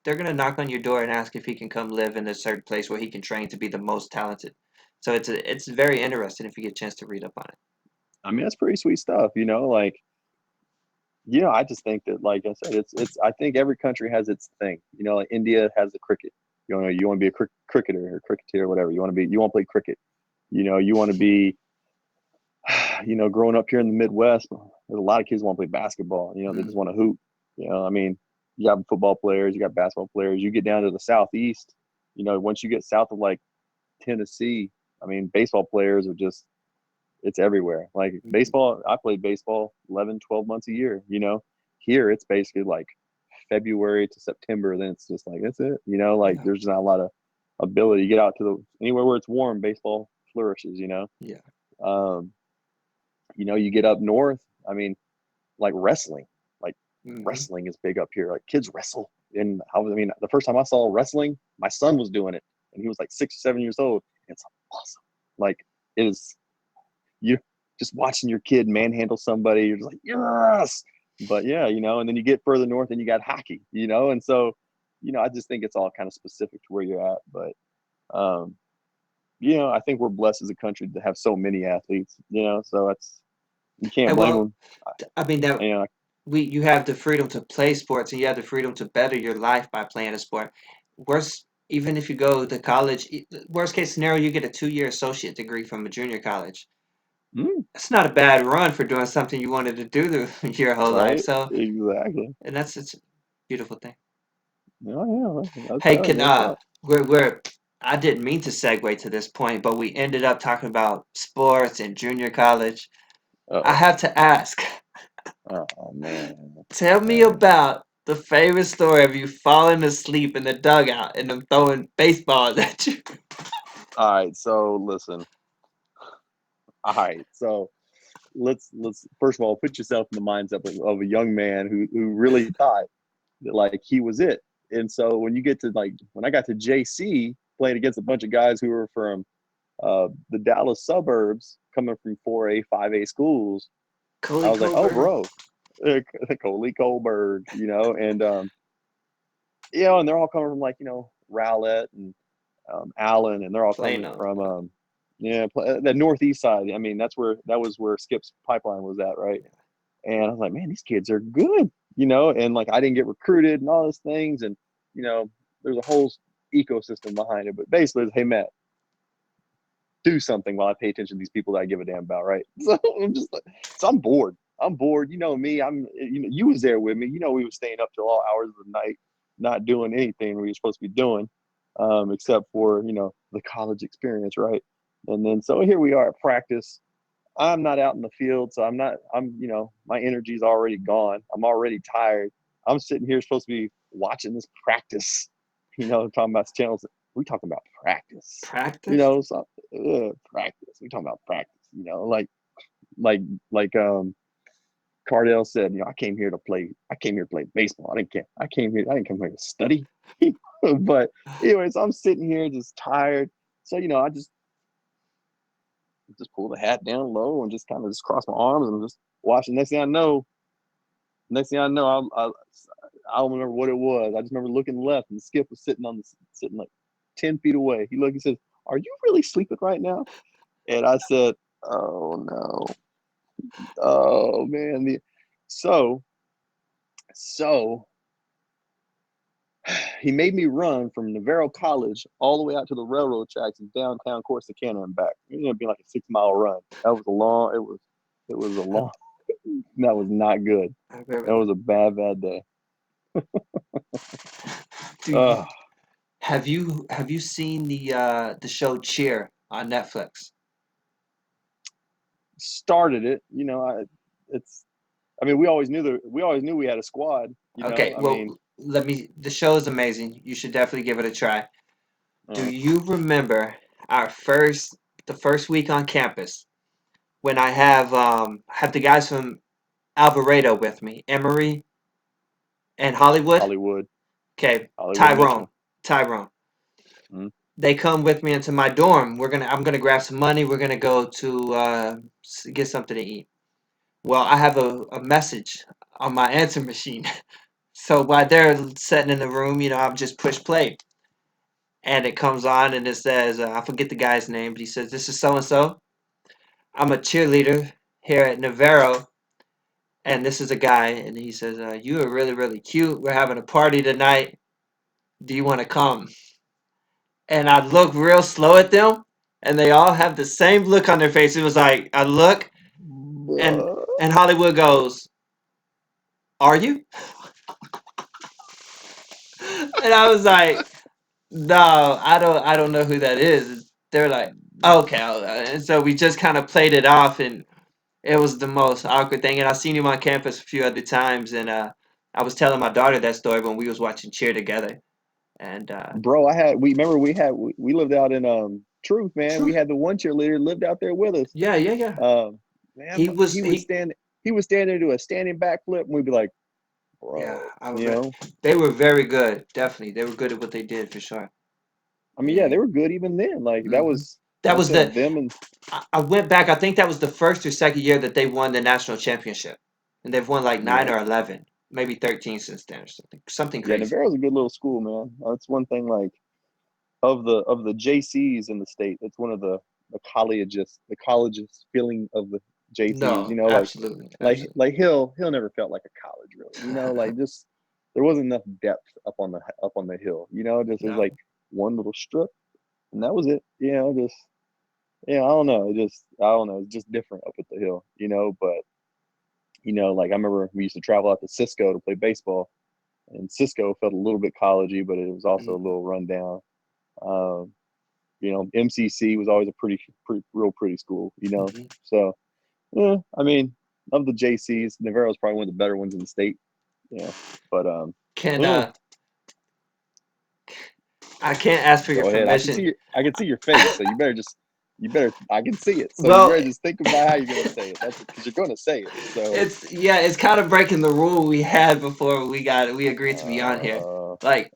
they're gonna knock on your door and ask if he can come live in a certain place where he can train to be the most talented. So it's very interesting if you get a chance to read up on it. I mean, that's pretty sweet stuff. Like, I just think that, like I said, I think every country has its thing. Like India has the cricket. You want to be a cricketer or cricketer, whatever. You want to play cricket. You want to be, growing up here in the Midwest, there's a lot of kids want to play basketball. They just Mm. want to hoop. I mean, You got football players, you got basketball players. You get down to the southeast, once you get south of like Tennessee, I mean, baseball players are just it's everywhere. Like Mhm. baseball, I played baseball 11, 12 months a year. Here it's basically like February to September, then it's just like that's it. Like Yeah, there's not a lot of ability to get out to the anywhere where it's warm, baseball flourishes. yeah. Um, you get up north, I mean, like wrestling. Like Hmm. wrestling is big up here. Like kids wrestle. And I mean, the first time I saw wrestling, my son was doing it and he was like 6 or 7 years old. It's awesome. Like it is you just watching your kid manhandle somebody, you're just like, yes. But yeah, and then you get further north and you got hockey. And so, I just think it's all kind of specific to where you're at. But um, I think we're blessed as a country to have so many athletes, so it's you can't And blame well, them. I mean that You know, you have the freedom to play sports and you have the freedom to better your life by playing a sport. Worst, even if you go to college, worst case scenario, you get a 2-year associate degree from a junior college. mm, It's not a bad run for doing something you wanted to do your whole life. right? So, Exactly. and that's it's a beautiful thing. Oh yeah, that's Hey, right. can That's right. we're I didn't mean to segue to this point, but we ended up talking about sports and junior college. I Uh have to ask, oh man. tell me Uh, about the famous story of you falling asleep in the dugout and them throwing baseballs at you. all right. So listen. All right. So let's first of all put yourself in the mindset of a young man who really thought that like he was it. And so when you get to like when I got to JC playing against a bunch of guys who were from the Dallas suburbs coming from 4A, 5A schools, I Coley was like, oh, Colbert. bro, Coley Colberg, and they're all coming from like, Rowlett and Allen, and they're all coming Plano. from, the northeast side. I mean, that was where Skip's pipeline was at, right? And I was like, man, these kids are good, and like I didn't get recruited and all those things. And, you know, there's a whole ecosystem behind it. But basically, hey, Matt, do something while I pay attention to these people that I give a damn about, right? So I'm just like, so I'm bored. I'm bored. You know me. You was there with me. We were staying up till all hours of the night, not doing anything we were supposed to be doing, except for the college experience, right? And then so here we are at practice. I'm not out in the field, so I'm not. My energy's already gone. I'm already tired. I'm sitting here supposed to be watching this practice. Talking about channels. We talking about practice. Practice? So practice. We talking about practice. Like like Cardell said. I came here to play. I came here to play baseball. I came here. I didn't come here to study. But anyways, I'm sitting here just tired. So I just pull the hat down low and just kind of just cross my arms and just watch. And next thing I know, I don't remember what it was. I just remember looking left and Skip was sitting like 10 feet away. He looked. He says, "Are you really sleeping right now?" And I said, "Oh no, oh man." So so he made me run from Navarro College all the way out to the railroad tracks in downtown Corsicana and back. It ended up being like a 6 mile run. That was a long. It was a long. That was not good. I remember That that. was a bad day. Do you Uh, have you seen the show Cheer on Netflix? Started it. It's. I mean, we always knew we had a squad. Okay, I mean, well, the show is amazing. You should definitely give it a try. Do uh, you remember our the first week on campus when I have the guys from Alvarado with me, Emory and Hollywood? Hollywood, Okay, Hollywood Tyrone, Metro. Tyrone. Mm, They come with me into my dorm. I'm gonna grab some money. We're gonna go to get something to eat. Well, I have a message on my answer machine. So while they're sitting in the room, I'm just push play. And it comes on and it says, I forget the guy's name, but he says, "This is so and so. I'm a cheerleader here at Navarro, and this is a guy." And he says, "You are really, really cute. We're having a party tonight. Do you want to come?" And I look real slow at them, and they all have the same look on their face. It was like, I look, and uh, Hollywood goes, "Are you?" And I was like, no, I don't know who that is. They're like, okay, and so we just kind of played it off, and it was the most awkward thing. And I seen him on campus a few other times, and I was telling my daughter that story when we was watching cheer together, and Bro, we lived out in Truth, man. We truth, had the one cheerleader lived out there with us. yeah, yeah, yeah. Man, He was he would he, stand he would stand there, do a standing backflip, and we'd be like, yeah. bro, I you was. know. They were very good. Definitely, they were good at what they did for sure. I mean, yeah, Yeah. they were good even then. Like that Hmm. was, That like I was the. said, them and I went back. I think that was the first or second year that they won the national championship, and they've won like nine yeah, or 11, maybe 13 since then or something. Something yeah. crazy. Navarro's a good little school, man. That's one thing. Like of the JCs in the state, it's one of the colleges feeling of the JCs. No, Like absolutely, absolutely. Hill never felt like a college really. Like just there wasn't enough depth up on the hill. Just it was like No. one little strip, and that was it. Just I don't know. I don't know. It's just different up at the hill. But like I remember we used to travel out to Cisco to play baseball, and Cisco felt a little bit collegey, but it was also a Hmm. little rundown. Um, MCC was always a real pretty school. Hmm. So yeah, I mean, of the JCs, Navarro is probably one of the better ones in the state. Yeah, but Can yeah, I can't ask for your go ahead. permission. I can see your face, so you better. I can see it, so you Well, better just think about how you're gonna say it. That's because you're gonna say it. So, it's yeah, it's kind of breaking the rule we had before we agreed to be on here. uh, Like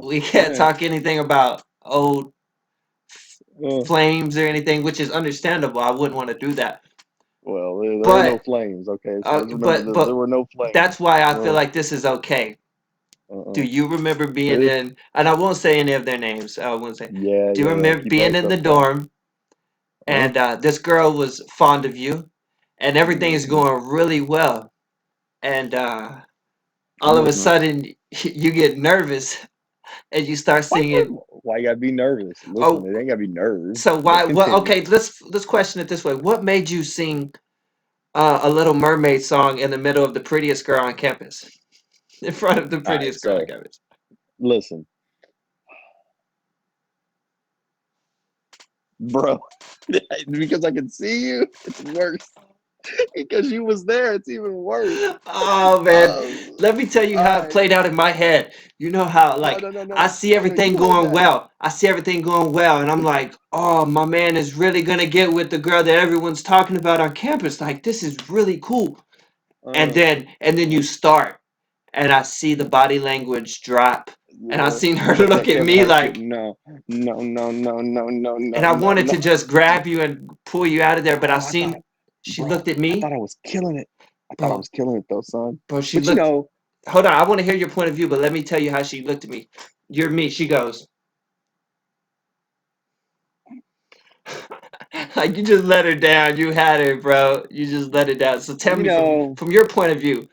we can't yeah, talk anything about old uh, flames or anything, which is understandable. I wouldn't want to do that. well, there are no But flames. Okay, so let's remember that there but were no flames. that's why I feel Uh, like this is okay. Do uh, you remember being in, and I won't say any of their names. I won't say. yeah, Do you yeah, yeah. remember Keep all being that in the stuff quiet. dorm and this girl was fond of you and everything is Mm-hmm. going really well and all of a Mm-hmm. sudden you get nervous and you start singing. Why you gotta be nervous? Listen, Oh, it ain't gotta be nerves, so but why? What? continue. Okay, let's question it this way. What made you sing a Little Mermaid song in the middle of the prettiest girl on campus, in front of the All right, prettiest girl on so campus? listen, bro, because I can see you, it's worse. Because you was there, it's even worse. Oh man, Oh, let me tell you all how it right. played out in my head. You know how No, like no, no, I no. see I know you everything told going that. well. I see everything going well, and I'm like, oh, my man is really gonna get with the girl that everyone's talking about on campus. Like this is really cool. Uh, And then you start, and I see the body language drop, and I yeah. seen her That look at Kevin me Hart shit. like, No, no, no, no, no, no, and no, I no, wanted no. to just grab you and pull you out of there, but I Oh, seen she bro, looked at I me, thought I was killing it. I thought I bro, was killing it though, son. bro. She But looked. Hold on, I want to hear your point of view, but let me tell you how she looked at me. You're me. She goes. Like you just let her down. You had her, bro. You just let her down. So tell you me know, from your point of view,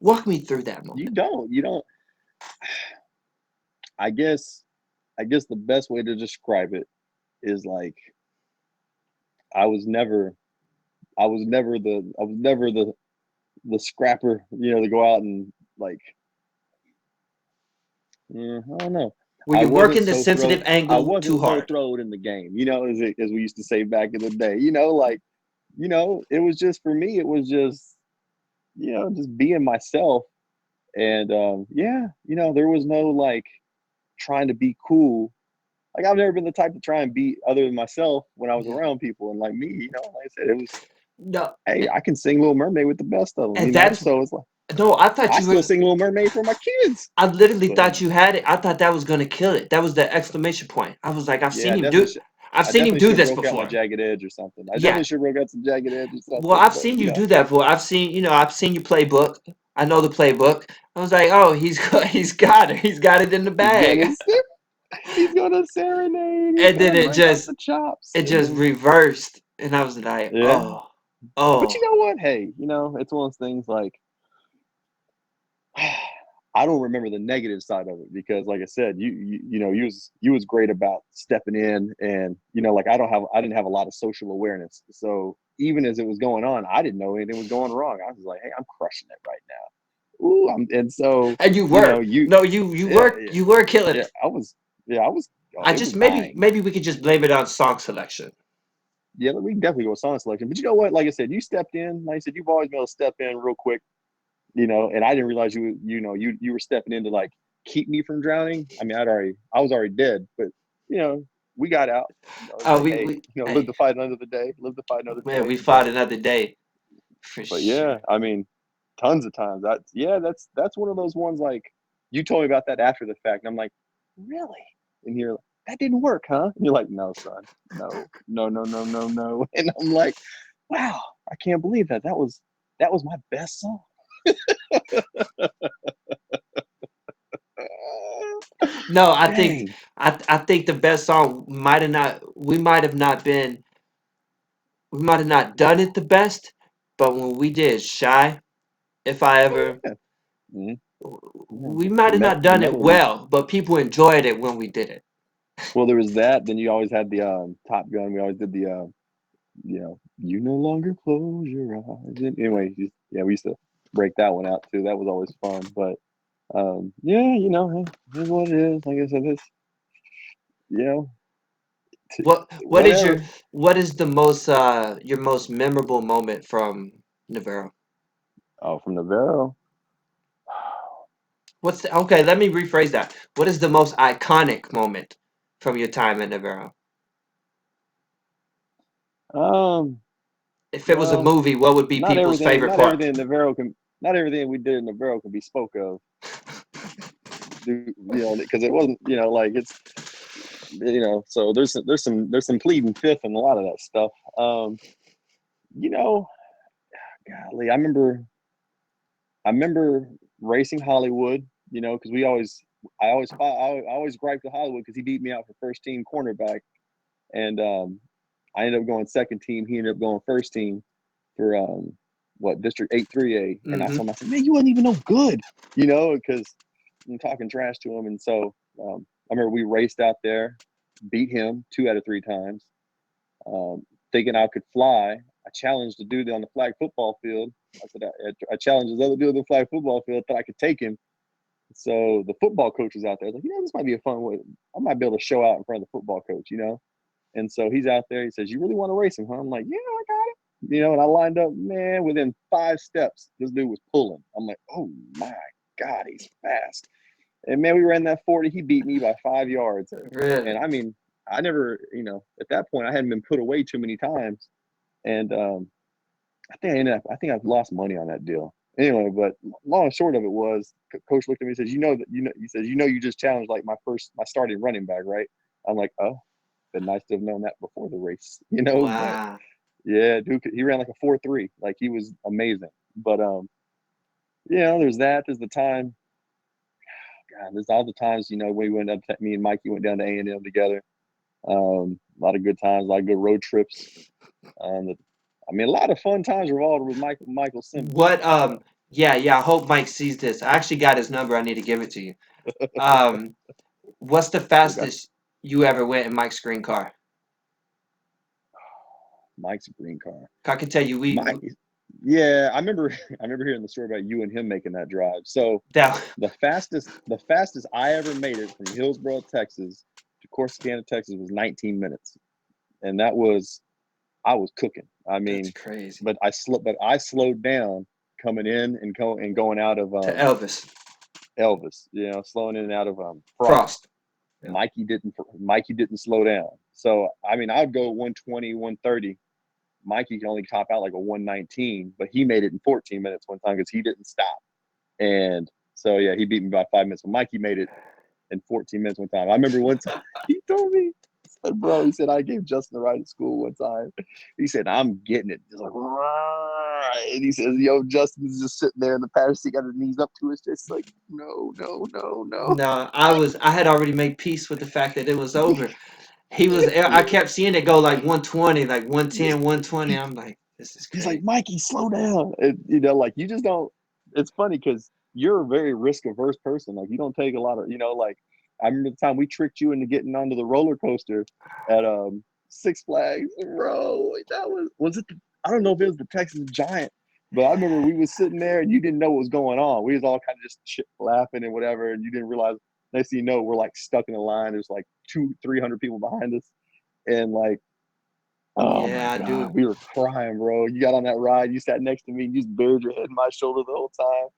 walk me through that moment. you don't. I guess, the best way to describe it is like I was never, I was never the scrapper, to go out and like, I don't know. Were you working the sensitive I angle too wasn't so hard? throwed in the game, as we used to say back in the day. Like, it was just for me. It was just, just being myself, and yeah, there was no like trying to be cool. Like I've never been the type to try and be other than myself when I was Yeah. around people, and like me, like I said, it was, No, hey, I can sing Little Mermaid with the best of them, and that's so it's like no. I thought I you were. still sing Little Mermaid for my kids. I literally So thought you had it. I thought that was gonna kill it. That was the exclamation point. I was like, yeah, I've I seen him definitely do should have this broke out my before. jagged edge or something. I Yeah. definitely should have broke out some jagged edge or Well, something. I've But seen you do that before. I've seen you play book. I know the playbook. I was like, oh, he's got it. He's got it in the he's bag. gonna he's gonna serenade. He's And then gonna break out the chops, it and just then reversed, and I was like, yeah. oh, But you oh, know what? Hey, it's one of those things like I don't remember the negative side of it because, like I said, you was great about stepping in, and like I didn't have a lot of social awareness, so even as it was going on, I didn't know anything was going wrong. I was like, hey, I'm crushing it right now. woo. And so, And you you know, were. No, you yeah, were you were killing yeah, it. I was, I it just was dying. maybe we could just blame it on song selection. Yeah, we can definitely go with song selection. But you know what? Like I said, you stepped in. Like I said, you've always been able to step in real quick, and I didn't realize you were stepping in to like keep me from drowning. I mean, I was already dead, but you know, we got out. It's like, hey, live Hey, to fight another day, live to fight another man, day. we fought another day for But sure. yeah, I mean, tons of times. That's one of those ones like you told me about that after the fact, and I'm like, really? And you're like, that didn't work, huh? And you're like, no, son, no, no, no, no, no, no. And I'm like, wow, I can't believe that was my best song. No, Dang. I think the best song we might have not done it the best, but when we did Shy, if I Oh ever yeah. Mhm. Yeah. we might have not The done it melodies. well, but people enjoyed it when we did it. Well, there was that. Then you always had the Top Gun. We always did the you no longer close your eyes. Anyway, yeah, we used to break that one out too. That was always fun. But yeah, hey, here's what it is. Like I said, this, you know, What is your whatever. what is the most your most memorable moment from Navarro? Oh, from Navarro. Okay, let me rephrase that. What is the most iconic moment from your time at Navarro? Um, If it was a well, movie, what would be not people's everything, favorite not part? everything in Navarro can, not everything we did in Navarro can be spoke of. Because it wasn't, like so there's some pleading fifth and a lot of that stuff. Um, you know, golly, I remember racing Hollywood, because I always griped with Hollywood because he beat me out for first team cornerback, and I ended up going second team. He ended up going first team for what District 8-3A, and I Hmm. told him, I said, man, you wasn't even no good, because I'm talking trash to him, and so I remember we raced out there, beat him 2 out of 3 times, thinking I could fly. I challenged the dude on the flag football field. I challenged this other dude on the flag football field, thought I could take him. So the football coach was out there. I was like, this might be a fun way. I might be able to show out in front of the football coach. And so he's out there. He says, "You really want to race him, huh?" I'm like, "Yeah, I got it." And I lined up. Man, within 5 steps, this dude was pulling. I'm like, "Oh my god, he's fast!" And man, we ran that 40. He beat me by 5 yards. And Really? I mean, I never, at that point, I hadn't been put away too many times. And I think I've lost money on that deal. Anyway, but long and short of it was, coach looked at me and says, he says, you just challenged like my starting running back, right? I'm like, oh, been nice to have known that before the race, but Wow. yeah, dude, he ran like a 4.3, like he was amazing. But there's that. There's the time. God, there's all the times, we went up. Me and Mikey went down to A&M together. A lot of good times, a lot of good road trips. I mean, a lot of fun times revolved with Michael Simmons. What yeah, I hope Mike sees this. I actually got his number. I need to give it to you. Um what's the Still got fastest you ever went in Mike's green car? Mike's green car. I can tell you Mike, yeah, I remember. I remember hearing the story about you and him making that drive. So that the fastest I ever made it from Hillsboro, Texas, to Corsicana, Texas, was 19 minutes, and I was cooking. I that's mean, crazy. but I slowed down coming in and going out of To Elvis. Elvis. Slowing in and out of Frost. Frost. Yeah. Mikey didn't slow down. So I mean, I'd go 120, 130. Mikey can only top out like a 119, but he made it in 14 minutes one time because he didn't stop. And so yeah, he beat me by 5 minutes. But Mikey made it in 14 minutes one time. I remember one time he told me, he said, "Bro," he said, "I gave Justin a ride at school one time." He said, "I'm getting it." Just like, and he says, "Yo, Justin's just sitting there in the passenger seat, got his knees up to his chest, like, no, no, no, no." No, I had already made peace with the fact that it was over. I Yeah. kept seeing it go like 120, like 110, 120. He, I'm like, this is he's like, crazy. "Mikey, slow down." And, like you just don't. It's funny because you're a very risk averse person. Like you don't take a lot of, like I remember the time we tricked you into getting onto the roller coaster at Six Flags, bro. That was it. I don't know if it was the Texas Giant. But I remember we was sitting there and you didn't know what was going on. We was all kind of just laughing and whatever, and you didn't realize. Next thing you know, we're like stuck in a line. There's like 200-300 people behind us, and like, oh my Yeah, I god, do. we were crying, bro. You got on that ride, you sat next to me, and you just buried your head in my shoulder the whole time.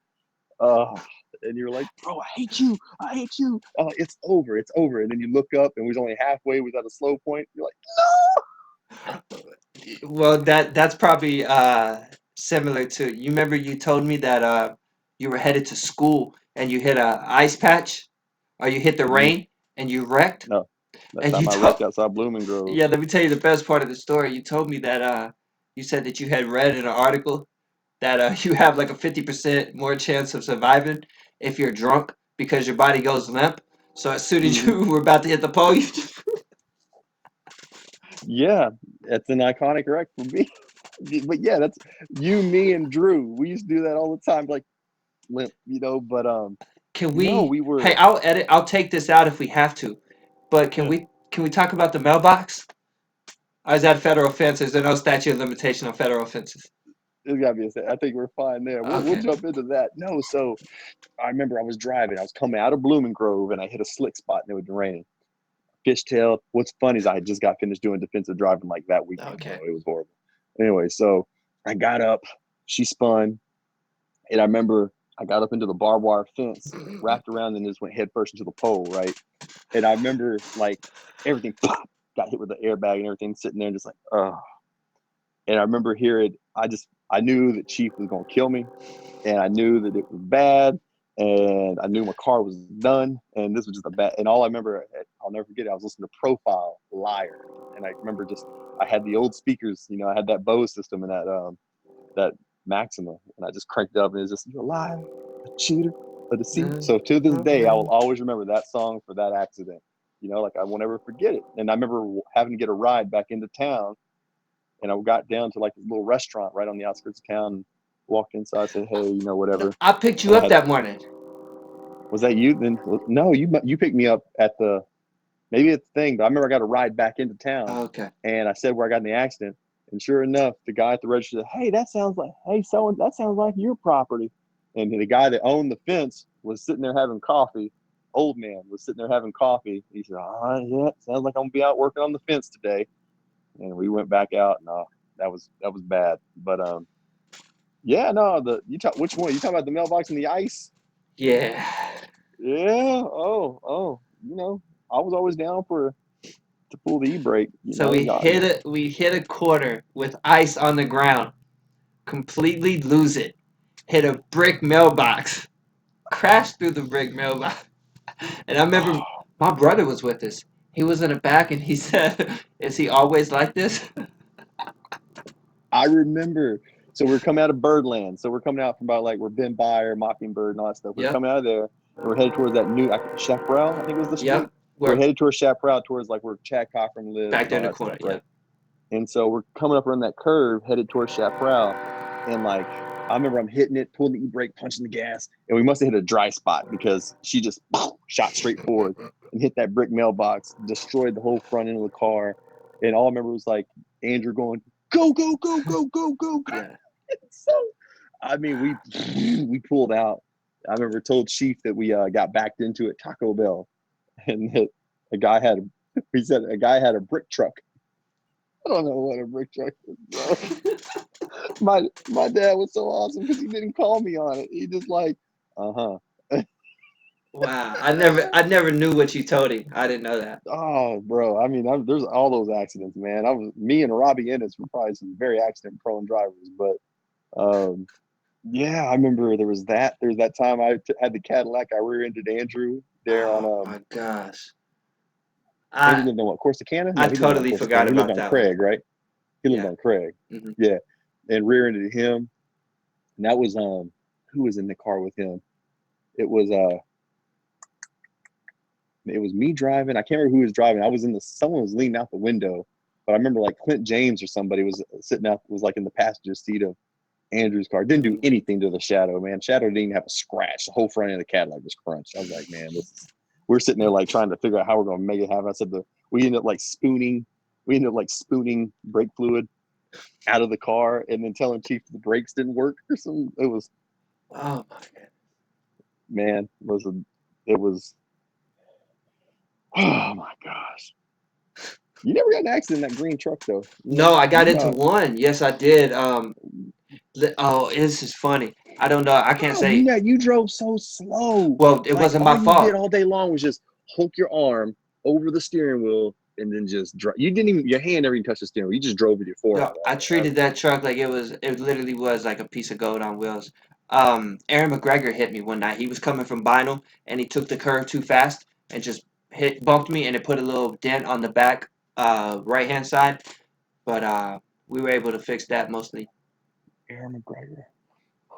And you were like, bro, I hate you. I hate you. I'm like, it's over. It's over. And then you look up and we was only halfway. We was at a slow point. You're like, Well, that's probably similar to you. Remember you told me that you were headed to school and you hit a ice patch, or you hit the no. rain and you wrecked, No, that and you time I told wrecked outside Blooming Grove. yeah. Let me tell you the best part of the story. You told me that you said that you had read in an article that you have like a 50% more chance of surviving if you're drunk because your body goes limp. So as soon as Hmm. you were about to hit the pole, you Yeah, that's an iconic wreck for me. But yeah, that's you, me, and Drew. We used to do that all the time, like limp, But can no, we? we Hey, were. I'll edit. I'll take this out if we have to. But can Yeah, we talk about the mailbox? Or is that federal offense? Is there no statute of limitation on federal offenses? there's gotta be a. I think we're fine there. We'll Okay. jump into that. No, so I remember I was driving. I was coming out of Blooming Grove, and I hit a slick spot, and it was raining. Fishtail. What's funny is I had just got finished doing defensive driving like that weekend, bro. Okay. It was horrible. Anyway, so I got up, she spun, and I remember I got up into the barbed wire fence, wrapped around, and just went head first into the pole, right? And I remember like everything pop, got hit with the airbag and everything, sitting there and just like, oh. And I remember hearing, I knew that Chief was gonna kill me, and I knew that it was bad, and I knew my car was done, and this was just a bad. And all I remember, I'll never forget it. I was listening to Profile Liar, and I remember just I had the old speakers, I had that Bose system and that Maxima, and I just cranked it up, and it's just you're a liar, a cheater, a deceiver. No, So to this no, day, I will no. always remember that song for that accident. Like I won't ever forget it. And I remember having to get a ride back into town, and I got down to like this little restaurant right on the outskirts of town. Walked inside, said, "Hey, whatever." I picked you And I up had that morning. was that you? Then no, you picked me up at the maybe it's the thing, but I remember I got a ride back into town, Okay. and I said where I got in the accident, and sure enough, the guy at the register said, "Hey, that sounds like your property," and the guy that owned the fence was sitting there having coffee. Old man was sitting there having coffee. He said, yeah, sounds like I'm gonna be out working on the fence today." And we went back out, and that was bad. But yeah, no, the you talk which one? You talking about the mailbox and the ice? Yeah. Yeah. Oh. I was always down for to pull the e brake. So Got we hit a corner with ice on the ground. Completely lose it. Hit a brick mailbox. Crashed through the brick mailbox. And I remember oh, my brother was with us. He was in the back and he said, "Is he always like this?" I remember. So we're coming out of Birdland. So we're coming out from about like we're Ben Byer, Mockingbird, and all that stuff. We're Yep. coming out of there, and we're headed towards that new Chaparral, I think it was the street. Yep. We're We're headed towards Chaparral, towards like where Chad Cochran lives back and there in all the that corner. stuff, right? Yep. And so we're coming up around that curve, headed towards Chaparral, and like I remember I'm hitting it, pulling the e brake, punching the gas, and we must have hit a dry spot because she just shot straight forward and hit that brick mailbox, destroyed the whole front end of the car, and all I remember was like Andrew going, "Go, go, go, go, go, go, go!" Yeah. So I mean, we pulled out. I remember told Chief that we got backed into it Taco Bell, and that a guy had he said a guy had a brick truck. I don't know what a brick truck is, bro. My dad was so awesome because he didn't call me on it. He just like, uh-huh. Wow. I never knew what you told him. I didn't know that. Oh, bro. I mean, there's all those accidents, man. Me and Robbie Ennis were probably some very accident prone drivers, but um, yeah, I remember there was that. There's that time had the Cadillac. I rear-ended Andrew there on Oh my gosh. Andrew I lived on what, Corsicana? I No, he didn't live on totally forgot Corsicana. He lived about on that one. Craig, right? He lived Yeah. on Craig. Hmm. Yeah, and rear-ended him. And that was who was in the car with him? It was it was me driving. I can't remember who was driving. I was someone was leaning out the window, but I remember like Clint James or somebody was sitting out was like in the passenger seat of Andrew's car. Didn't do anything to the Shadow, man. Shadow didn't even have a scratch. The whole front end of the Cadillac was crunched. I was like, man, we're sitting there like trying to figure out how we're gonna make it happen. I said we ended up like spooning brake fluid out of the car and then telling Chief the brakes didn't work or something. It was, Oh my god. man, it was, oh my gosh. You never got in an accident in that green truck though. No, I got into You one. Yes, I did. Oh, this is funny. I don't know. I can't how you say. know you drove so slow. Well, it Like wasn't all my you did fault. all day long was just hook your arm over the steering wheel and then just drive. You didn't even your hand never even touched the steering wheel. You just drove with your forearm No, I all the way. treated that truck like it was. It literally was like a piece of gold on wheels. Aaron McGregor hit me one night. He was coming from Bynum, and he took the curve too fast and just bumped me, and it put a little dent on the back, right hand side. But we were able to fix that mostly. Aaron McGregor.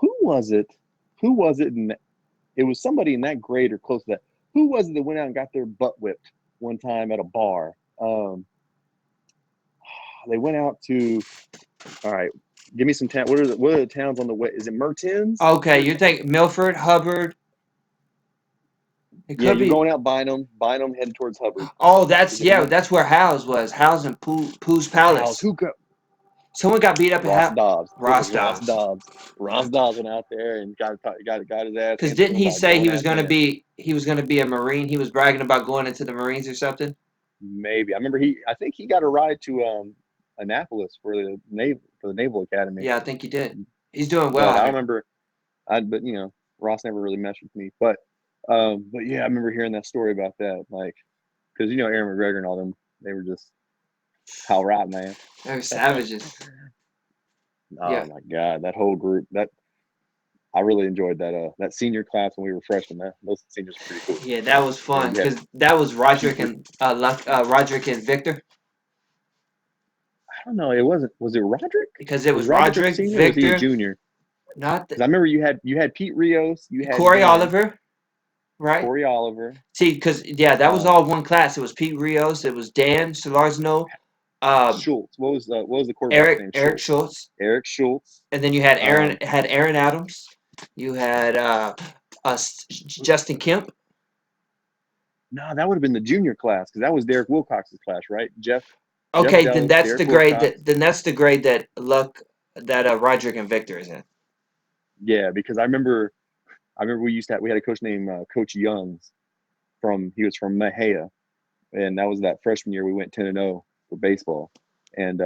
Who was it? Who was it? It was somebody in that grade or close to that. Who was it that went out and got their butt whipped one time at a bar? They went out to. All right, give me some town. What are the towns on the way? Is it Mertens? Okay, you're thinking Milford, Hubbard. It Yeah, could you're be. going out Bynum heading towards Hubbard. Oh, Is that's it yeah. That's where House was. House and Pooh's House? Palace. Who got Someone got beat up at Ross House. Dobbs? It was Ross Ross Dobbs. Dobbs. Ross Dobbs went out there and got his ass Because handed to didn't him he by a say grown ass man. he was gonna be a Marine? He was bragging about going into the Marines or something. Maybe I remember I think he got a ride to Annapolis for the Naval Academy. Yeah, I think he did. He's doing well But I out don't here. remember. But Ross never really messed with me. But yeah, I remember hearing that story about that. Like, because Aaron McGregor and all them, they were just how right, man. They're savages. Oh Yeah, my god, that whole group. That I really enjoyed that senior class when we were freshmen. Those seniors are pretty cool. yeah, that was Yeah, fun you had because that was Chief. Roderick and Victor. I don't know. It wasn't. Was it Roderick? Because it Was was Roderick a Roderick, senior? Or was he a Victor, junior? not Because I remember you had Pete Rios, you had Corey Ben, Oliver, right? Corey Oliver, See, because yeah, that was um, all one class. It was Pete Rios, it was Dan Solarzno, um, Schultz. What was the quarterback's name? Eric Schultz. Schultz, Eric Schultz. and then you had Um, Aaron Adams. You had Justin Kemp. no, that would have been the junior class because that was Derek Wilcox's class, right? Jeff Okay, then Dellis, that's Derek the grade Wilcox. that Roderick and Victor is in. Yeah, because I remember we had a coach named Coach Youngs he was from Mahia, and that was that freshman year we went 10-0 for baseball, and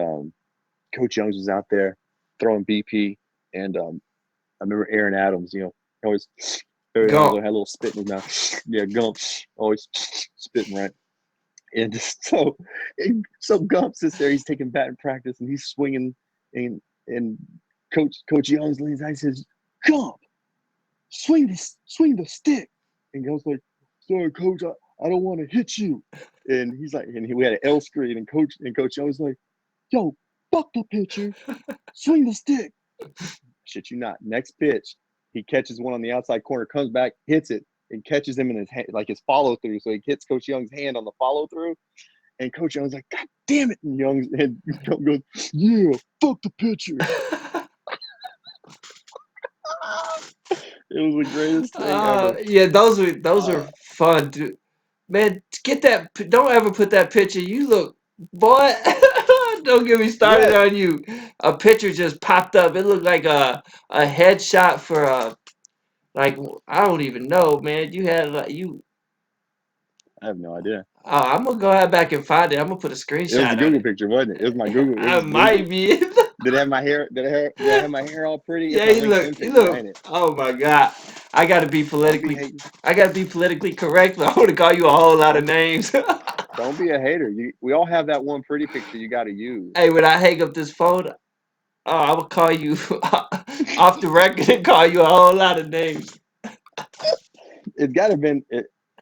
Coach Youngs was out there throwing BP, and I remember Aaron Adams, always Aaron Adams Go. had a little spit in his mouth, yeah, Gump, always spitting right, and so Gump sits there, he's taking batting practice, and he's swinging, and Coach Youngs leans out, he says, Gump, swing the stick. And Gump's like, sorry, coach, I don't want to hit you. And he's like, we had an L screen, and Coach Young was like, yo, fuck the pitcher, swing the stick. Shit you not. Next pitch, he catches one on the outside corner, comes back, hits it, and catches him in his hand, like his follow through. So he hits Coach Young's hand on the follow through, and Coach Young's like, God damn it! And Young goes, yeah, fuck the pitcher. It was the greatest thing ever. Yeah, those are Uh, fun, dude. Man, get that. Don't ever put that picture. You look, boy. Don't get me started what? on you. A picture just popped up. It looked like a headshot for a like I don't even know, man. You had like you. I have no idea. I'm gonna go ahead back and find it. I'm gonna put a It was a screenshot on Google it. picture, wasn't it? It was my Google. It I was might Google. be. Did it have my hair? Did I have my hair all pretty? It's Yeah, my you look. LinkedIn You picture, look. ain't it? Oh my God. I gotta be Don't be politically. hating. I gotta be politically correct. But I want to call you a whole lot of Don't names. don't be a hater. We all have that one pretty picture you got to use. Hey, when I hang up this phone, I will call you off the record and call you a whole lot of names. It's got to have been.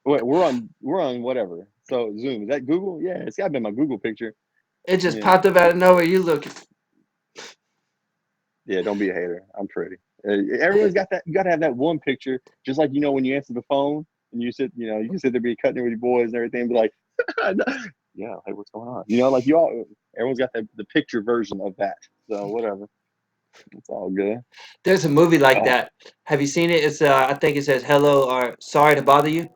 Wait, we're on whatever. So Zoom, is that Google? Yeah, it's got to be my Google picture. It just Yeah, popped up out of nowhere. You look. yeah. Don't be a hater. I'm pretty. Everyone's got that. You got to have that one picture, just like when you answer the phone and you can sit there be cutting it with your boys and everything, be like, yeah, hey, what's going on? Like everyone's got the picture version of that. So whatever, it's all good. There's a movie like Oh, that. Have you seen it? It's I think it says "Hello" or "Sorry to Bother You."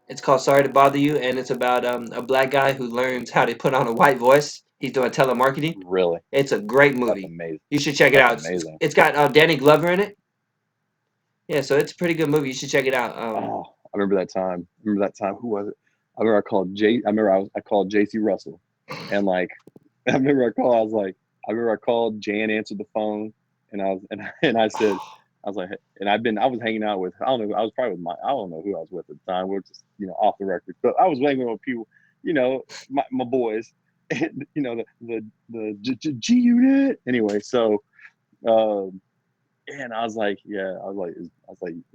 It's called "Sorry to Bother You," and it's about a black guy who learns how to put on a white voice. He's doing telemarketing. Really? It's a great That's movie. amazing. You should check it That's out. amazing. It's got Danny Glover in it. Yeah, so it's a pretty good movie. You should check it out. Oh, I remember that time. Remember that time? Who was it? I remember I called J. I remember I called J.C. Russell, and like I remember I called. I was like, I remember I called. Jan answered the phone, and I was and I said, I was like, and I was hanging out with. I don't know. I was probably with my. I don't know who I was with at the time. We are just off the record, but I was hanging with people. My boys, and the G unit. Anyway, so. Um, and I was like, yeah, is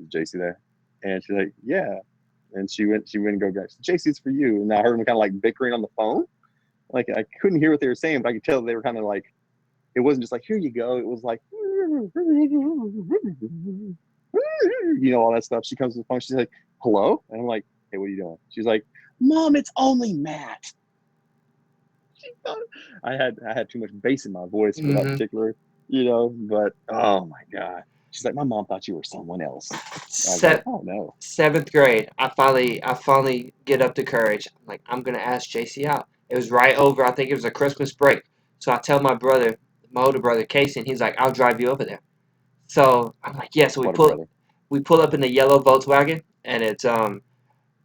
JC there? And she's like, yeah. And she went and go grab JC's for you. And I heard them kind of like bickering on the phone. Like I couldn't hear what they were saying, but I could tell they were kind of like, it wasn't just like, here you go. It was like, all that stuff. She comes to the phone. She's like, hello? And I'm like, hey, what are you doing? She's like, Mom, it's only Matt. I had too much bass in my voice for that hmm particular, but oh my God. She's like, my mom thought you were someone else. I was like, Se- oh no. seventh grade, I finally get up the courage. I'm like, I'm gonna ask JC out. It was right over. I think it was a Christmas break. So I tell my brother, my older brother Casey, and he's like, I'll drive you over there. So I'm like, yeah. So we What a pull brother. we pull up in the yellow Volkswagen, and it's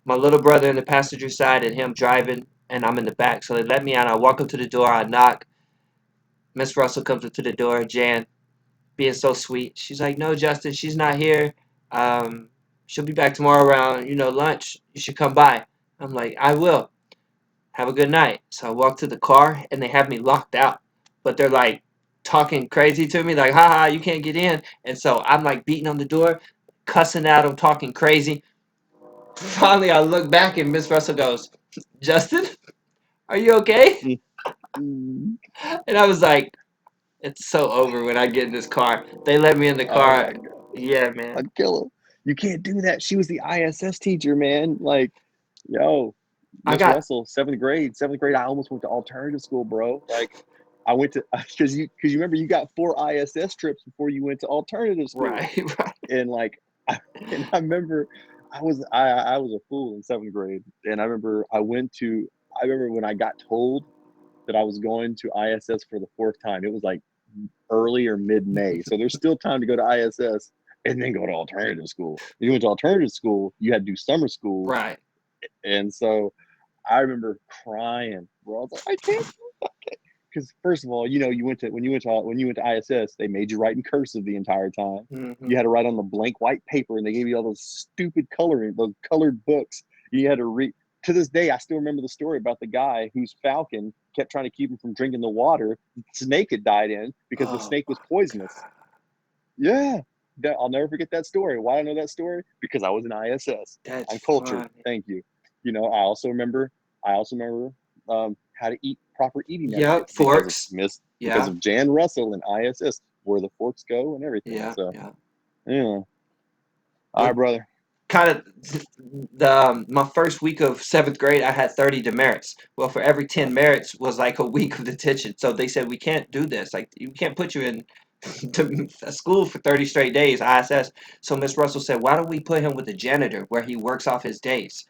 my little brother in the passenger side and him driving, and I'm in the back. So they let me out. I walk up to the door. I knock. Miss Russell comes up to the door. Jan, being so sweet. She's like, no, Justin, she's not here. Um, she'll be back tomorrow around, lunch. You should come by. I'm like, I will. Have a good night. So I walk to the car and they have me locked out. But they're like talking crazy to me, like, haha, you can't get in. And so I'm like beating on the door, cussing at them, talking crazy. Finally, I look back and Miss Russell goes, Justin, are you okay? Mm. And I was like, it's so over when I get in this car. They let me in the Oh car. my God. Yeah, man. I'd kill her. You can't do that. She was the ISS teacher, man. Like, yo, I Miss got Russell, seventh grade. I almost went to alternative school, bro. Like, I went to because you remember you got 4 ISS trips before you went to alternative school, right, right. and like, I remember I was a fool in 7th grade, and I remember when I got told that I was going to ISS for the 4th time. It was like early or mid May, so there's still time to go to ISS and then go to alternative school. When you went to alternative school, you had to do summer school, Right. and so I remember crying, bro. I was like, I can't, because first of all, you went to when you went to ISS, they made you write in cursive the entire time. hmm You had to write on the blank white paper, and they gave you all those stupid coloring, those colored books. You had to read. To this day, I still remember the story about the guy whose falcon kept trying to keep him from drinking the water the snake had died in because the Oh snake my was poisonous. God. Yeah, I'll never forget that story. Why do I know that story? Because I was in ISS. That's I'm cultured. funny. Thank you. I also remember how to eat proper eating Yep, etiquette because of forks. Miss because Yeah, of Jan Russell and ISS, where the forks go and everything. yeah, So yeah. yeah, all right, Well, brother. kind of my first week of seventh grade, I had 30 demerits. Well, for every 10 merits was like a week of detention. So they said we can't do this. Like you can't put you in to a school for 30 straight days, ISS. So Miss Russell said, why don't we put him with the janitor where he works off his days?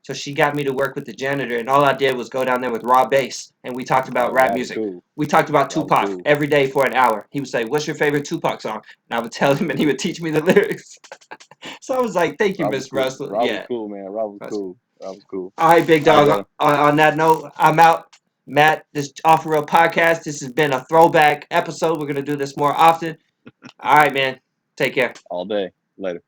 So she got me to work with the janitor, and all I did was go down there with raw bass, and we talked about Oh, rap Rob was music. cool. We talked about Rob was Tupac cool. every day for an hour. He would say, "What's your favorite Tupac song?" And I would tell him, and he would teach me the lyrics. So I was like, "Thank you, Rob was Miss cool. Russell." Rob was Yeah. cool, man. Rob was Russell. cool. Rob was cool. All right, big All right, dog. brother. On that note, I'm out. Matt, this Off the Real podcast. This has been a throwback episode. We're gonna do this more often. All right, man. Take care. All day. Later.